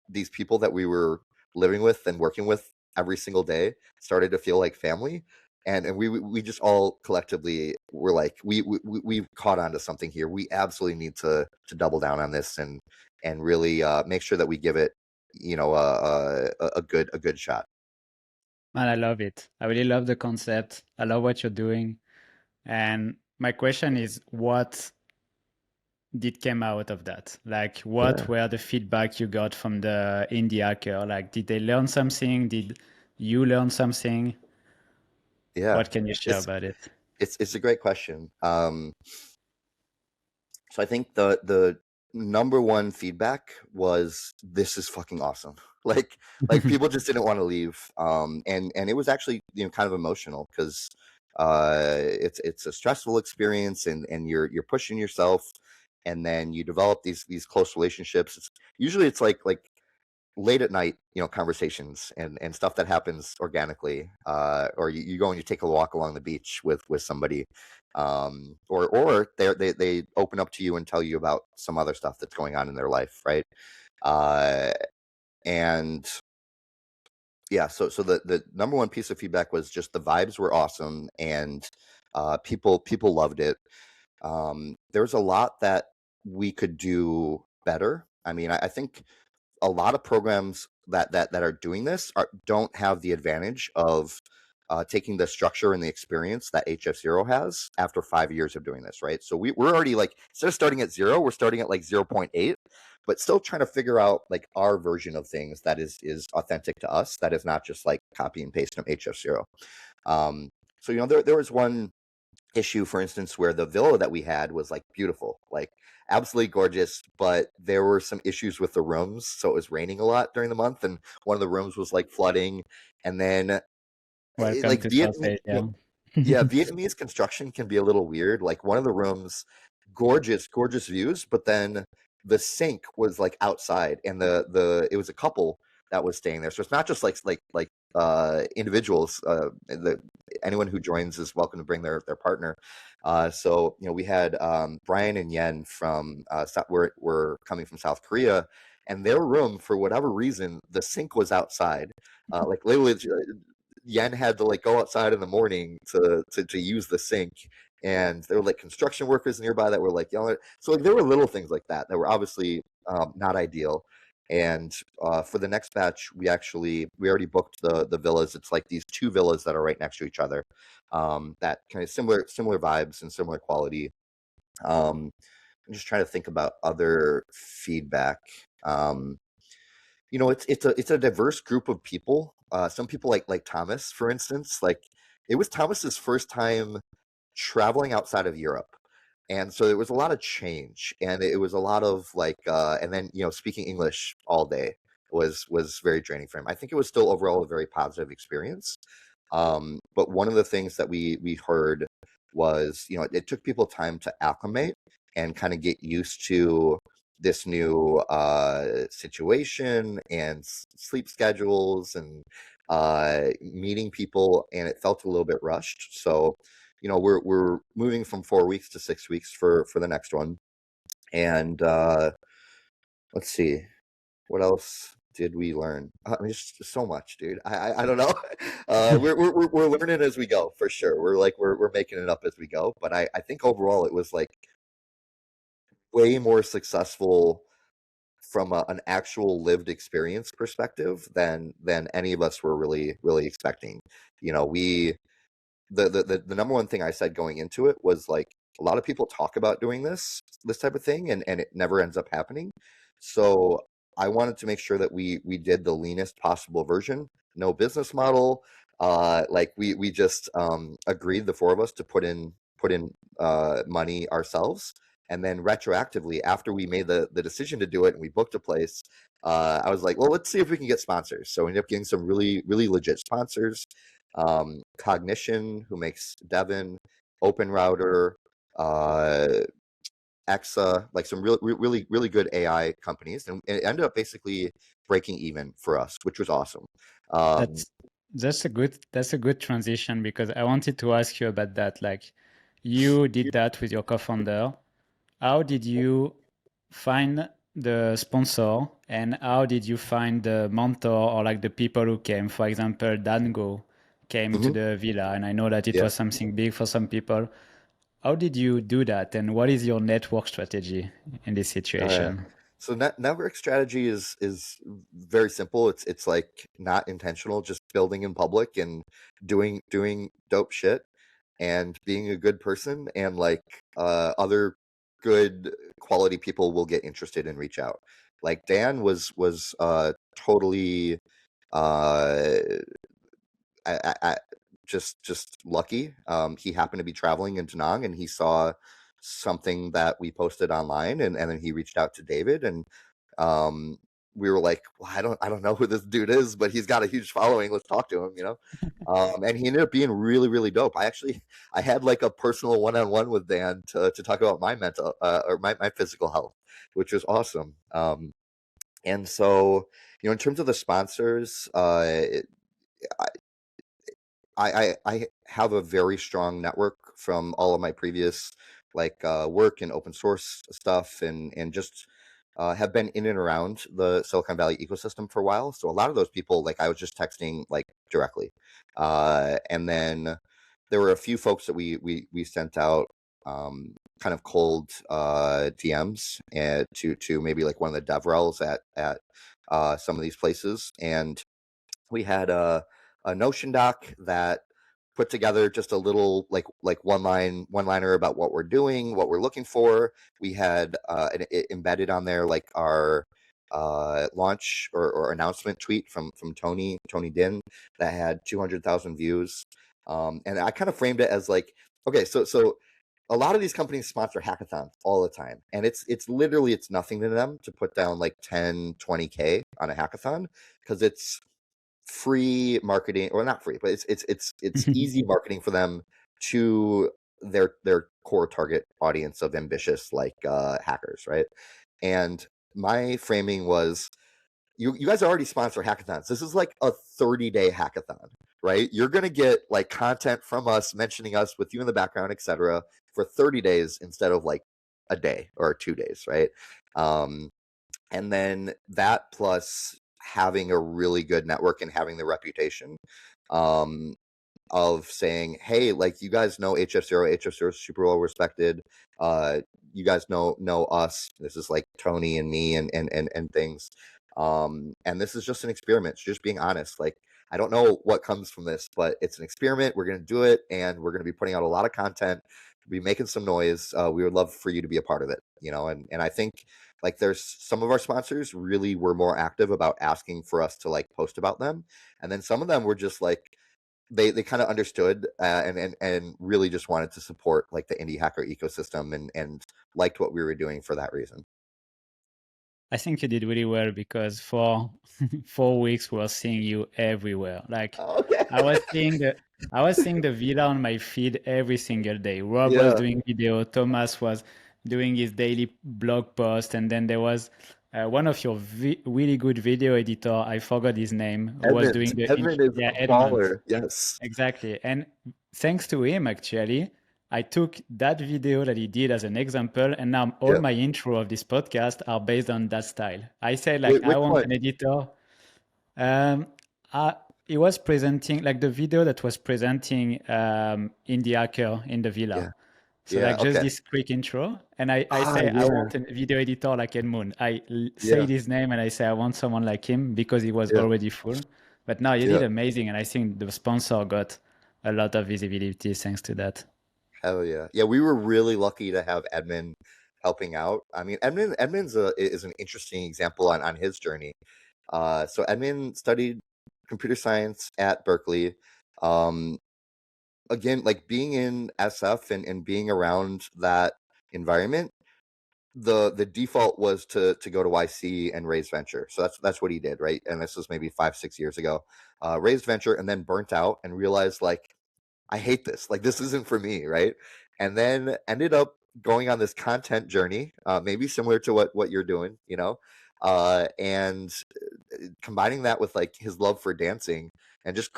these people that we were living with and working with every single day started to feel like family. And we just all collectively were like, we've caught on to something here. We absolutely need to double down on this and really make sure that we give it a good shot. Man, I love it. I really love the concept. I love what you're doing. And my question is, what did come out of that? Like, what Yeah. were the feedback you got from the indie hacker? Like, did they learn something? Did you learn something? Yeah, What can you share it's about it? it's a great question. So I think the number one feedback was, this is fucking awesome. Like people just didn't want to leave. And it was actually kind of emotional because it's a stressful experience, and you're pushing yourself, and then you develop these close relationships. Usually it's like late at night, conversations and stuff that happens organically, or you go and you take a walk along the beach with somebody, or they open up to you and tell you about some other stuff that's going on in their life, right? Uh, and yeah, so the number one piece of feedback was just the vibes were awesome, and people loved it. There's a lot that we could do better. I mean, I think a lot of programs that are doing this don't have the advantage of taking the structure and the experience that HF0 has after 5 years of doing this, right? So we're already like, instead of starting at 0, we're starting at like 0.8, but still trying to figure out like our version of things that is authentic to us, that is not just like copy and paste from HF0. So there was one issue, for instance, where the villa that we had was like beautiful, like absolutely gorgeous, but there were some issues with the rooms. So it was raining a lot during the month, and one of the rooms was like flooding. And then Welcome like to South Asia. yeah, Vietnamese construction can be a little weird. Like one of the rooms, gorgeous, gorgeous views, but then the sink was like outside, and it was a couple that was staying there. So it's not just like individuals. Anyone who joins is welcome to bring their partner. So we had Brian and Yen from we're coming from South Korea, and their room, for whatever reason, the sink was outside. Like literally, Yen had to like go outside in the morning to use the sink, and there were like construction workers nearby that were like yelling. So like there were little things like that were obviously not ideal. And for the next batch, we already booked the villas. It's like these two villas that are right next to each other, that kind of similar vibes and similar quality. I'm just trying to think about other feedback. Um, it's a diverse group of people. Some people like Thomas, for instance, like it was Thomas's first time traveling outside of Europe. And so there was a lot of change, and it was a lot of like and then speaking English all day was very draining for him. I think it was still overall a very positive experience. But one of the things that we heard was, it took people time to acclimate, and kind of get used to this new situation and sleep schedules and meeting people, and it felt a little bit rushed. So, you know, we're moving from 4 weeks to 6 weeks for the next one. And let's see, what else did we learn? I mean, just so much, dude. I don't know. We're learning as we go, for sure. We're making it up as we go. But I think overall it was like way more successful from an actual lived experience perspective than any of us were really expecting. You know, the number one thing I said going into it was like, a lot of people talk about doing this type of thing, and it never ends up happening. So I wanted to make sure that we did the leanest possible version, no business model. Like we just agreed, the four of us, to put in money ourselves, and then retroactively, after we made the decision to do it and we booked a place, I was like, well, let's see if we can get sponsors. So we ended up getting some really legit sponsors. Cognition, who makes Devon, Open Router, Exa, like some really good AI companies, and it ended up basically breaking even for us, which was awesome. That's a good transition, because I wanted to ask you about that. Like, you did that with your co-founder. How did you find the sponsor, and how did you find the mentor, or like the people who came? For example, Dango came to the villa, and I know that it Yeah. was something big for some people. How did you do that, and what is your network strategy in this situation? So network strategy is very simple. It's like not intentional, just building in public and doing dope shit and being a good person, and like other good quality people will get interested and reach out. Like Dan was totally uh I just lucky. He happened to be traveling in Da Nang, and he saw something that we posted online, and then he reached out to David, and um, we were like, well, I don't know who this dude is, but he's got a huge following. Let's talk to him, you know. And he ended up being really dope. I had like a personal one-on-one with Dan to talk about my mental or my physical health, which was awesome. And so, you know, in terms of the sponsors, I have a very strong network from all of my previous like work and open source stuff, and just have been in and around the Silicon Valley ecosystem for a while. So a lot of those people, like, I was just texting like directly, and then there were a few folks that we sent out kind of cold DMs to maybe like one of the DevRels at some of these places, and we had a Notion doc that put together just a little like one liner about what we're doing, what we're looking for. We had embedded on there like our launch or announcement tweet from Tony Din that had 200,000 views, and I kind of framed it as like, okay, so a lot of these companies sponsor hackathons all the time, and it's literally, it's nothing to them to put down like 10-20K on a hackathon, because it's free marketing, or not free, but it's easy marketing for them to their core target audience of ambitious like hackers, right? And my framing was, you guys already sponsor hackathons. This is like a 30-day hackathon, right? You're gonna get like content from us mentioning us with you in the background, etc., for 30 days instead of like a day or 2 days, right? And then that plus having a really good network and having the reputation of saying, hey, like, you guys know HF0 is super well respected. You guys know us. This is like Tony and me and things. And this is just an experiment. It's just being honest. Like, I don't know what comes from this, but it's an experiment. We're going to do it, and we're going to be putting out a lot of content, be making some noise. We would love for you to be a part of it, you know. And I think like there's some of our sponsors really were more active about asking for us to like post about them, and then some of them were just like, they kind of understood and really just wanted to support like the indie hacker ecosystem, and liked what we were doing for that reason. I think you did really well, because for 4 weeks we were seeing you everywhere. Like, Okay. I was seeing the villa on my feed every single day. Rob was Yeah. doing video, Thomas was doing his daily blog post, and then there was one of your really good video editor. I forgot his name. Who was doing Edmund is yeah, a Edmund. baller. Yes. Exactly. And thanks to him, actually, I took that video that he did as an example, and now all Yeah. my intro of this podcast are based on that style. I said, like, Wait, I which want one? an editor. Um, he was presenting, like, the video that was presenting in the Hacker in the Yeah. villa. So, Yeah. like, just Okay. this quick intro. And I Ah, say, I yeah. want a video editor like Edmund. Say Yeah. his name and I say, I want someone like him because he was Yeah. already full. But now you Yeah. did amazing. And I think the sponsor got a lot of visibility thanks to that. Hell yeah. Yeah, we were really lucky to have Edmund helping out. I mean, Edmund's is an interesting example on his journey. So Edmund studied computer science at Berkeley. Um, Again, like being in SF and being around that environment, the default was to go to YC and raise venture. So that's what he did, right? And this was maybe 5-6 years ago. Raised venture and then burnt out and realized like I hate this. Like this isn't for me, right? And then ended up going on this content journey, maybe similar to what you're doing, and combining that with like his love for dancing and just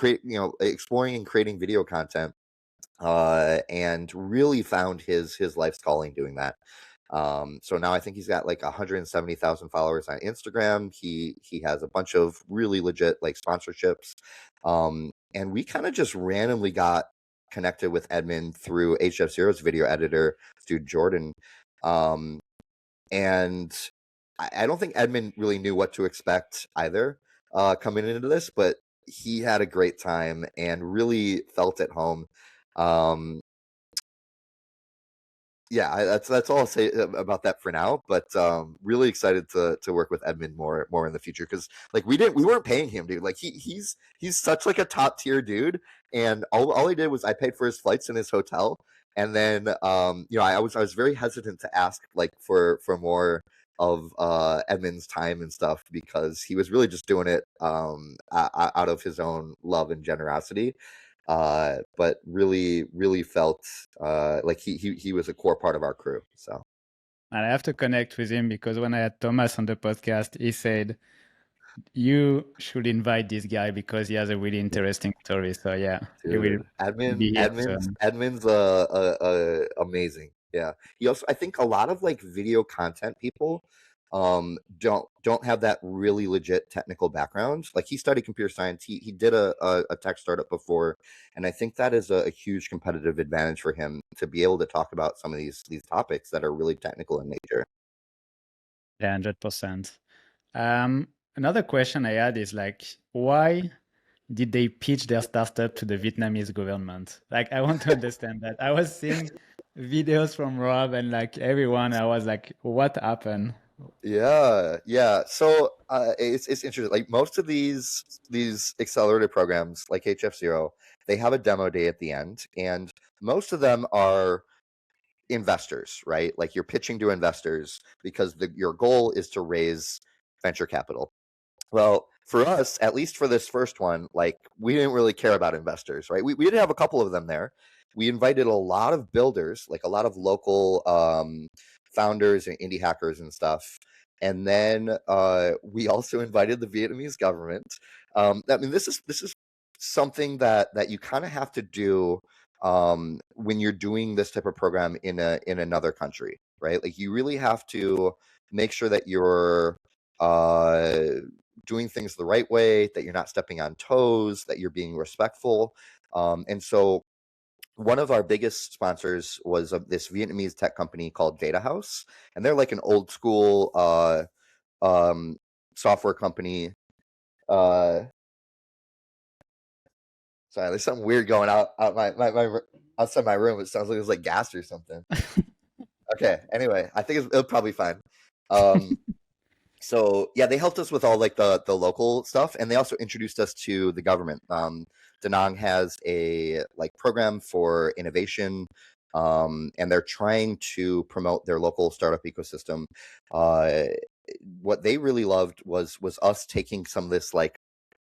exploring and creating video content, and really found his life's calling doing that. So now I think he's got like 170,000 followers on Instagram. He has a bunch of really legit like sponsorships. And we kind of just randomly got connected with Edmund through HF Zero's video editor, dude Jordan. And I don't think Edmund really knew what to expect either, coming into this, but he had a great time and really felt at home. Yeah, that's all I'll say about that for now. But really excited to work with Edmund more in the future because like we weren't paying him, dude. Like he's such like a top tier dude, and all I did was I paid for his flights and his hotel, and then I was very hesitant to ask like for more of Edmund's time and stuff because he was really just doing it out of his own love and generosity. But really felt like he was a core part of our crew. So And I have to connect with him because when I had Thomas on the podcast, he said, you should invite this guy because he has a really interesting story. So yeah, he will dude, Edmund be here Edmund's soon. Edmund's amazing. Yeah, he also I think a lot of like video content people don't have that really legit technical background. Like he studied computer science. He did a tech startup before, and I think that is a huge competitive advantage for him to be able to talk about some of these topics that are really technical in nature. Yeah, 100%. Another question I had is like, why did they pitch their startup to the Vietnamese government? Like, I want to understand that. I was seeing videos from Rob and like everyone. I was like, what happened? Yeah. So it's interesting. Like most of these accelerator programs, like HF0, they have a demo day at the end, and most of them are investors, right? Like you're pitching to investors because your goal is to raise venture capital. Well, for us, at least for this first one, like we didn't really care about investors, right? We did have a couple of them there. We invited a lot of builders, like a lot of local founders and indie hackers and stuff. And then we also invited the Vietnamese government. I mean, this is something that you kind of have to do when you're doing this type of program in another country, right? Like you really have to make sure that you're uh doing things the right way, that you're not stepping on toes, that you're being respectful. And so one of our biggest sponsors was this Vietnamese tech company called Data House, and they're like an old school software company. Sorry, there's something weird going out my outside my room. It sounds like there's like gas or something. Okay. Anyway, I think it'll probably fine. So yeah, they helped us with all like the local stuff, and they also introduced us to the government. Da Nang has a like program for innovation, and they're trying to promote their local startup ecosystem. What they really loved was us taking some of this like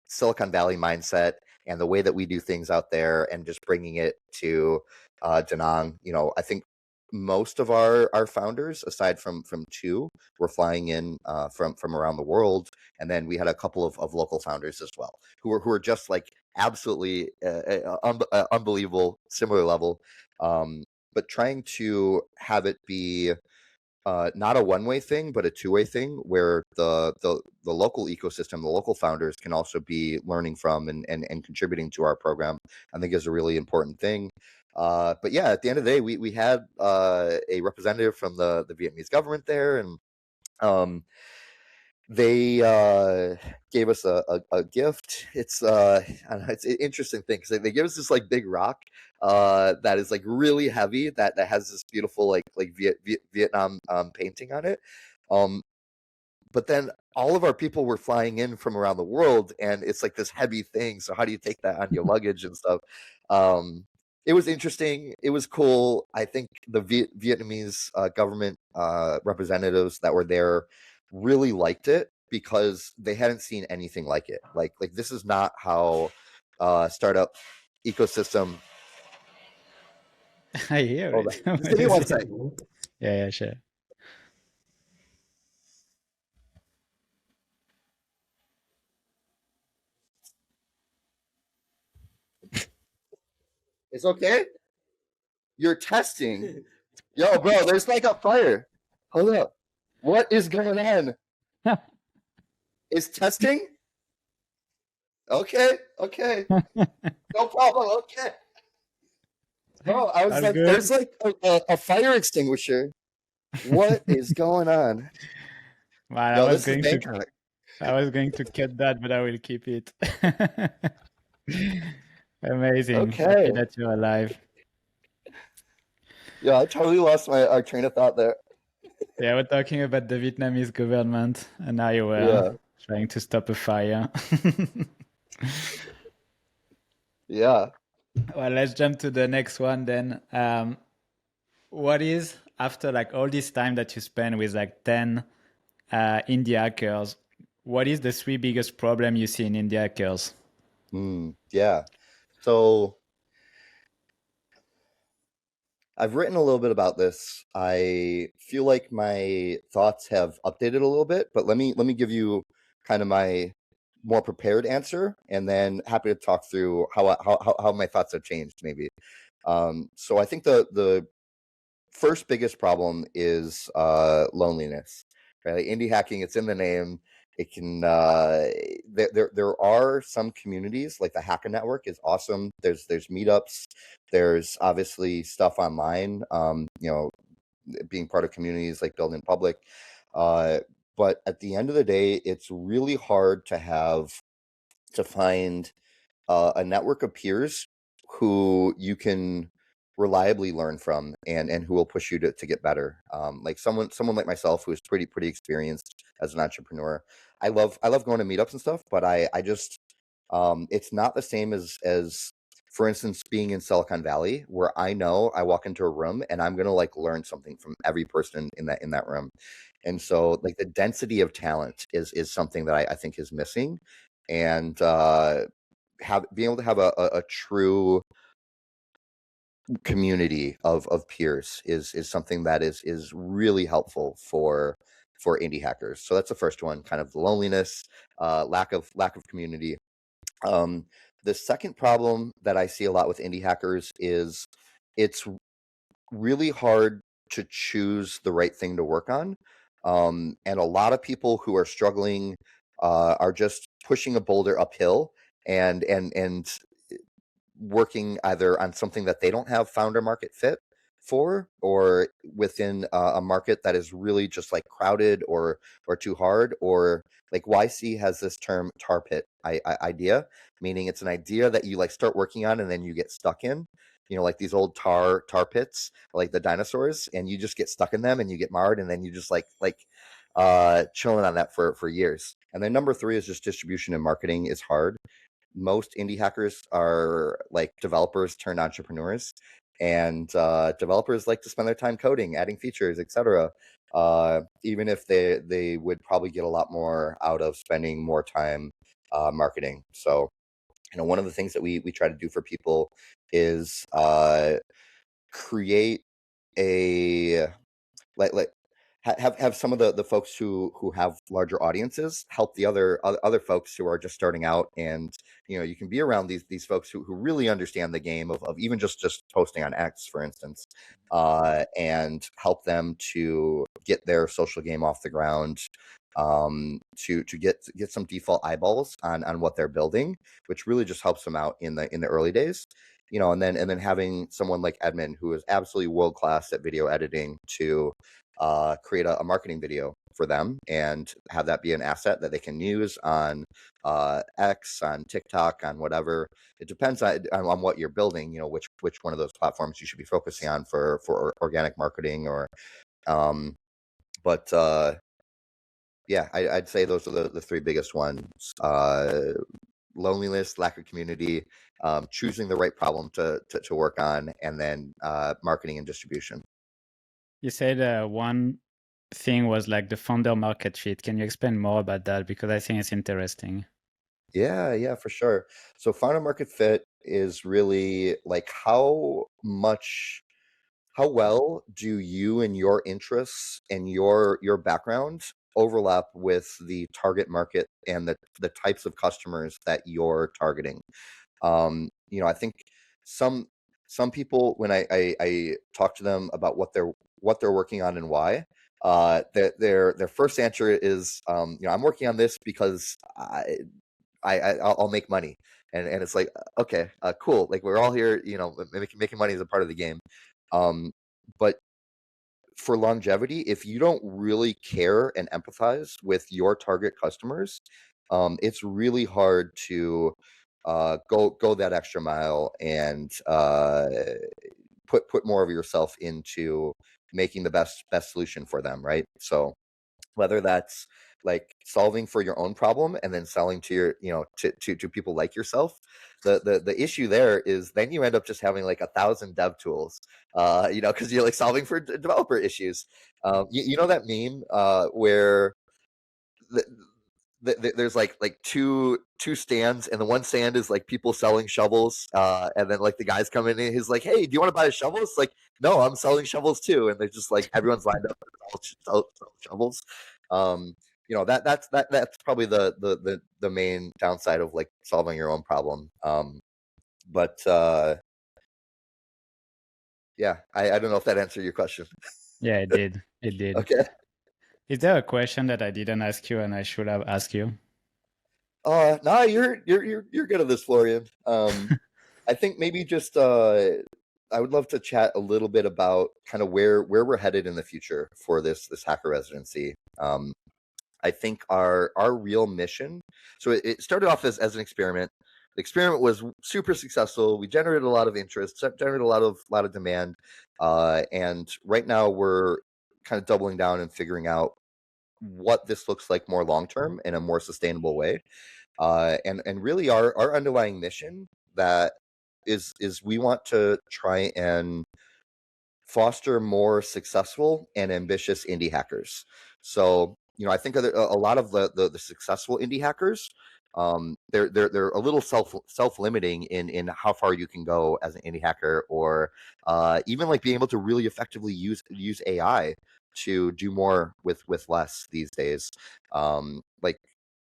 Silicon Valley mindset and the way that we do things out there, and just bringing it to Da Nang. I think most of our founders, aside from two, were flying in from around the world, and then we had a couple of local founders as well who were just like absolutely unbelievable, similar level. But trying to have it be not a one-way thing, but a two-way thing, where the local ecosystem, the local founders can also be learning from and contributing to our program, I think is a really important thing. But yeah, at the end of the day, we had a representative from the Vietnamese government there, and they gave us a gift. It's I don't know, it's an interesting thing because they give us this like big rock that is like really heavy, that has this beautiful like Vietnam painting on it. But then all of our people were flying in from around the world, and it's like this heavy thing. So how do you take that on your luggage and stuff? It was interesting. It was cool. I think the Vietnamese government representatives that were there really liked it because they hadn't seen anything like it. Like this is not how startup ecosystem. I hear Hold it. on. Just give me one second. Yeah, sure. It's okay. You're testing. Yo, bro, there's like a fire. Hold up. What is going on? Is testing? Okay. No problem. Okay. Bro, I was All like, good. there's like a fire extinguisher. What is going on? Man, Yo, this is Bangkok. I was going to cut that, but I will keep it. Amazing. Okay. Happy that you're alive. Yeah, I totally lost my train of thought there. Yeah, we're talking about the Vietnamese government, and now you were trying to stop a fire. Yeah. Well, let's jump to the next one then. What is, after like all this time that you spend with like 10 indie hackers, what is the 3 biggest problem you see in indie hackers? Yeah. So I've written a little bit about this. I feel like my thoughts have updated a little bit, but let me give you kind of my more prepared answer, and then happy to talk through how my thoughts have changed maybe. So I think the first biggest problem is loneliness. Right? Like indie hacking, it's in the name. It can there are some communities, like the Hacker Network is awesome. There's meetups. There's obviously stuff online. Being part of communities like Build in Public. But at the end of the day, it's really hard to find a network of peers who you can reliably learn from, and who will push you to get better. Like someone like myself who is pretty experienced as an entrepreneur. I love going to meetups and stuff, but I just it's not the same as for instance being in Silicon Valley, where I know I walk into a room and I'm gonna like learn something from every person in that room. And so like the density of talent is something that I think is missing. And being able to have a true community of peers is something that is really helpful for indie hackers. So that's the first one, kind of the loneliness, lack of community. The second problem that I see a lot with indie hackers is it's really hard to choose the right thing to work on. And a lot of people who are struggling are just pushing a boulder uphill and working either on something that they don't have founder market fit for, or within a market that is really just like crowded or too hard. Or like YC has this term tar pit idea, meaning it's an idea that you like start working on and then you get stuck in, like these old tar pits, like the dinosaurs, and you just get stuck in them and you get marred, and then you just like chilling on that for years. And then number 3 is just distribution and marketing is hard. Most indie hackers are like developers turned entrepreneurs, and developers like to spend their time coding, adding features, etc. Even if they would probably get a lot more out of spending more time marketing. So, one of the things that we try to do for people is create a like have some of the folks who have larger audiences help the other folks who are just starting out, and you can be around these folks who really understand the game of even just posting on X, for instance, and help them to get their social game off the ground, to get some default eyeballs on what they're building, which really just helps them out in the early days. And then having someone like Edmund, who is absolutely world class at video editing, to create a marketing video for them and have that be an asset that they can use on X, on TikTok, on whatever. It depends on what you're building, which one of those platforms you should be focusing on for organic marketing, or but yeah, I'd say those are the three biggest ones. Loneliness, lack of community, choosing the right problem to work on, and then marketing and distribution. You said one thing was like the founder market fit. Can you explain more about that? Because I think it's interesting. Yeah, for sure. So founder market fit is really like how well do you and your interests and your background overlap with the target market and the types of customers that you're targeting. I think some people, when I talk to them about what they're working on and why, their first answer is, I'm working on this because I'll make money, and it's like, okay, cool, like we're all here, making money is a part of the game, but for longevity, if you don't really care and empathize with your target customers, it's really hard to go that extra mile and put more of yourself into making the best solution for them, right? So whether that's like solving for your own problem and then selling to your to people like yourself, the issue there is then you end up just having like 1,000 dev tools, because you're like solving for developer issues. You know that meme where there's like two stands, and the one stand is like people selling shovels, and then like the guys come in and he's like, hey, do you want to buy a shovel? It's like, no, I'm selling shovels too. And they're just like, everyone's lined up to sell shovels. That's probably the main downside of like solving your own problem. But yeah, I don't know if that answered your question. Yeah, it did. It did. Okay. Is there a question that I didn't ask you and I should have asked you? No, you're good at this, Florian. I think maybe just I would love to chat a little bit about kind of where we're headed in the future for this hacker residency. I think our real mission. So it started off as an experiment. The experiment was super successful. We generated a lot of interest, generated a lot of demand, and right now we're kind of doubling down and figuring out what this looks like more long term in a more sustainable way. And really our underlying mission that is we want to try and foster more successful and ambitious indie hackers. So I think a lot of the successful indie hackers, they're a little self-limiting in how far you can go as an indie hacker, or even like being able to really effectively use AI to do more with less these days. Like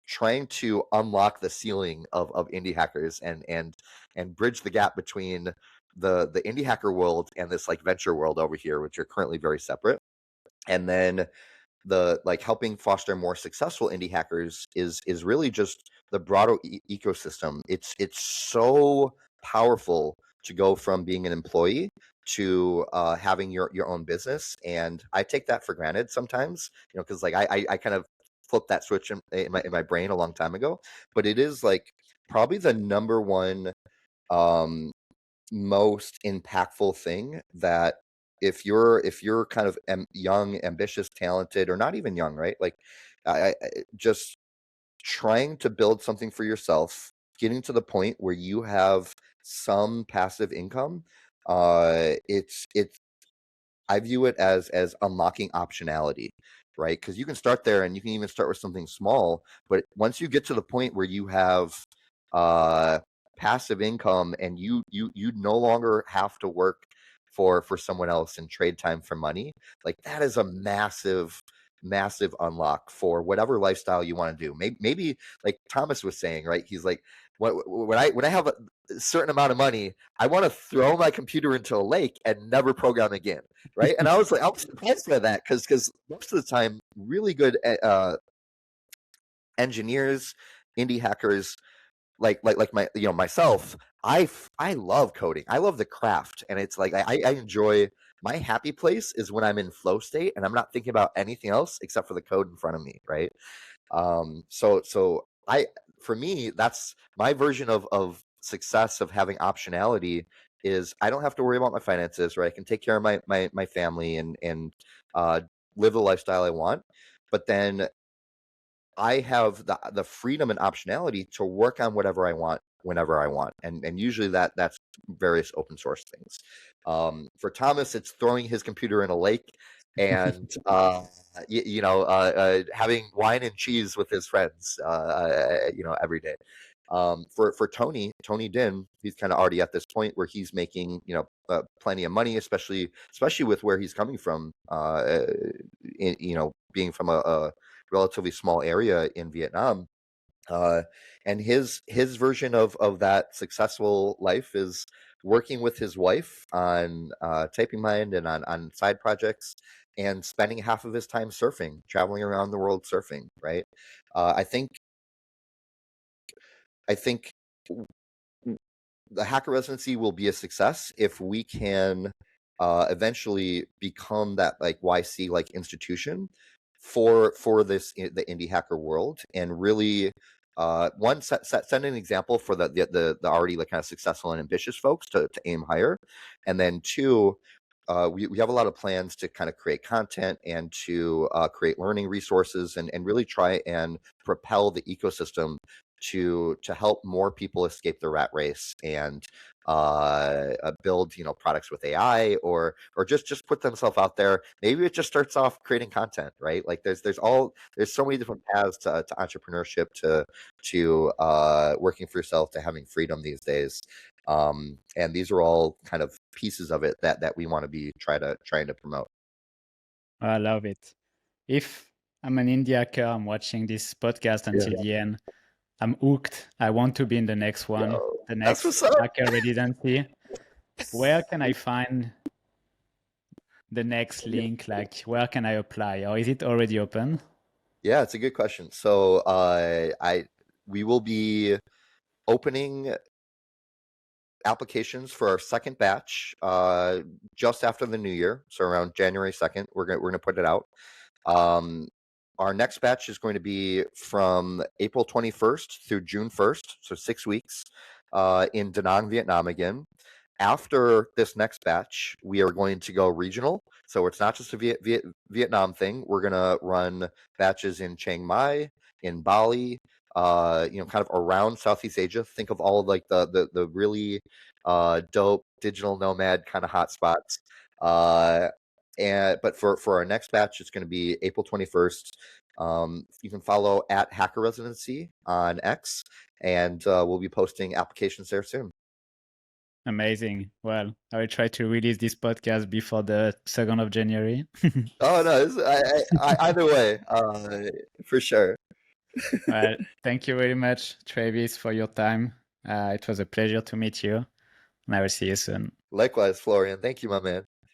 trying to unlock the ceiling of indie hackers and bridge the gap between the indie hacker world and this like venture world over here, which are currently very separate. And then the like helping foster more successful indie hackers is really just the broader ecosystem. It's so powerful to go from being an employee to having your own business, and I take that for granted sometimes, because like I kind of flipped that switch in my brain a long time ago. But it is like probably the number one most impactful thing that if you're kind of young, ambitious, talented, or not even young, right? Like I just trying to build something for yourself, getting to the point where you have some passive income. It's I view it as unlocking optionality, right? Because you can start there, and you can even start with something small. But once you get to the point where you have passive income, and you no longer have to work for someone else and trade time for money, like that is a massive unlock for whatever lifestyle you want to do. Maybe like Thomas was saying, right? He's like, when I have a certain amount of money, I want to throw my computer into a lake and never program again, right? And I was surprised by that because most of the time, really good engineers, indie hackers, like myself, I love coding. I love the craft, and it's like I enjoy. My happy place is when I'm in flow state and I'm not thinking about anything else except for the code in front of me, right? So for me, that's my version of success, of having optionality, is I don't have to worry about my finances, right? I can take care of my family and uh, live the lifestyle I want, but then I have the freedom and optionality to work on whatever I want whenever I want, and usually that's various open source things. For Thomas, it's throwing his computer in a lake and having wine and cheese with his friends, every day. For Tony Din, he's kind of already at this point where he's making plenty of money, especially with where he's coming from. Being from a relatively small area in Vietnam. And his version of that successful life is working with his wife on Typing Mind and on side projects, and spending half of his time surfing, traveling around the world surfing. Right. I think the Hacker Residency will be a success if we can eventually become that like YC like institution for the indie hacker world, and really one set an example for the already like kind of successful and ambitious folks to aim higher, and then two, we have a lot of plans to kind of create content and to create learning resources, and really try and propel the ecosystem to help more people escape the rat race and build products with AI, or just put themselves out there. Maybe it just starts off creating content, right? Like there's so many different paths to entrepreneurship, to working for yourself, to having freedom these days. And these are all kind of pieces of it that we want to be trying to promote. I love it. If I'm an indie hacker, I'm watching this podcast until the end, I'm hooked. I want to be in the next one, the That's next what's up. Hacker Residency. Where can I find the next link? Like, where can I apply? Or is it already open? Yeah, it's a good question. So we will be opening applications for our second batch just after the new year, so around January 2nd. We're gonna put it out. Our next batch is going to be from April 21st through June 1st, so 6 weeks, in Da Nang, Vietnam again. After this next batch, we are going to go regional. So it's not just a Vietnam thing. We're going to run batches in Chiang Mai, in Bali, kind of around Southeast Asia. Think of all of like the really dope digital nomad kind of hotspots. But for our next batch, it's going to be April 21st. You can follow at Hacker Residency on X, and we'll be posting applications there soon. Amazing. Well, I will try to release this podcast before the 2nd of January. Oh no, either way, for sure. Well, thank you very much, Travis, for your time. It was a pleasure to meet you, and I will see you soon. Likewise, Florian. Thank you, my man.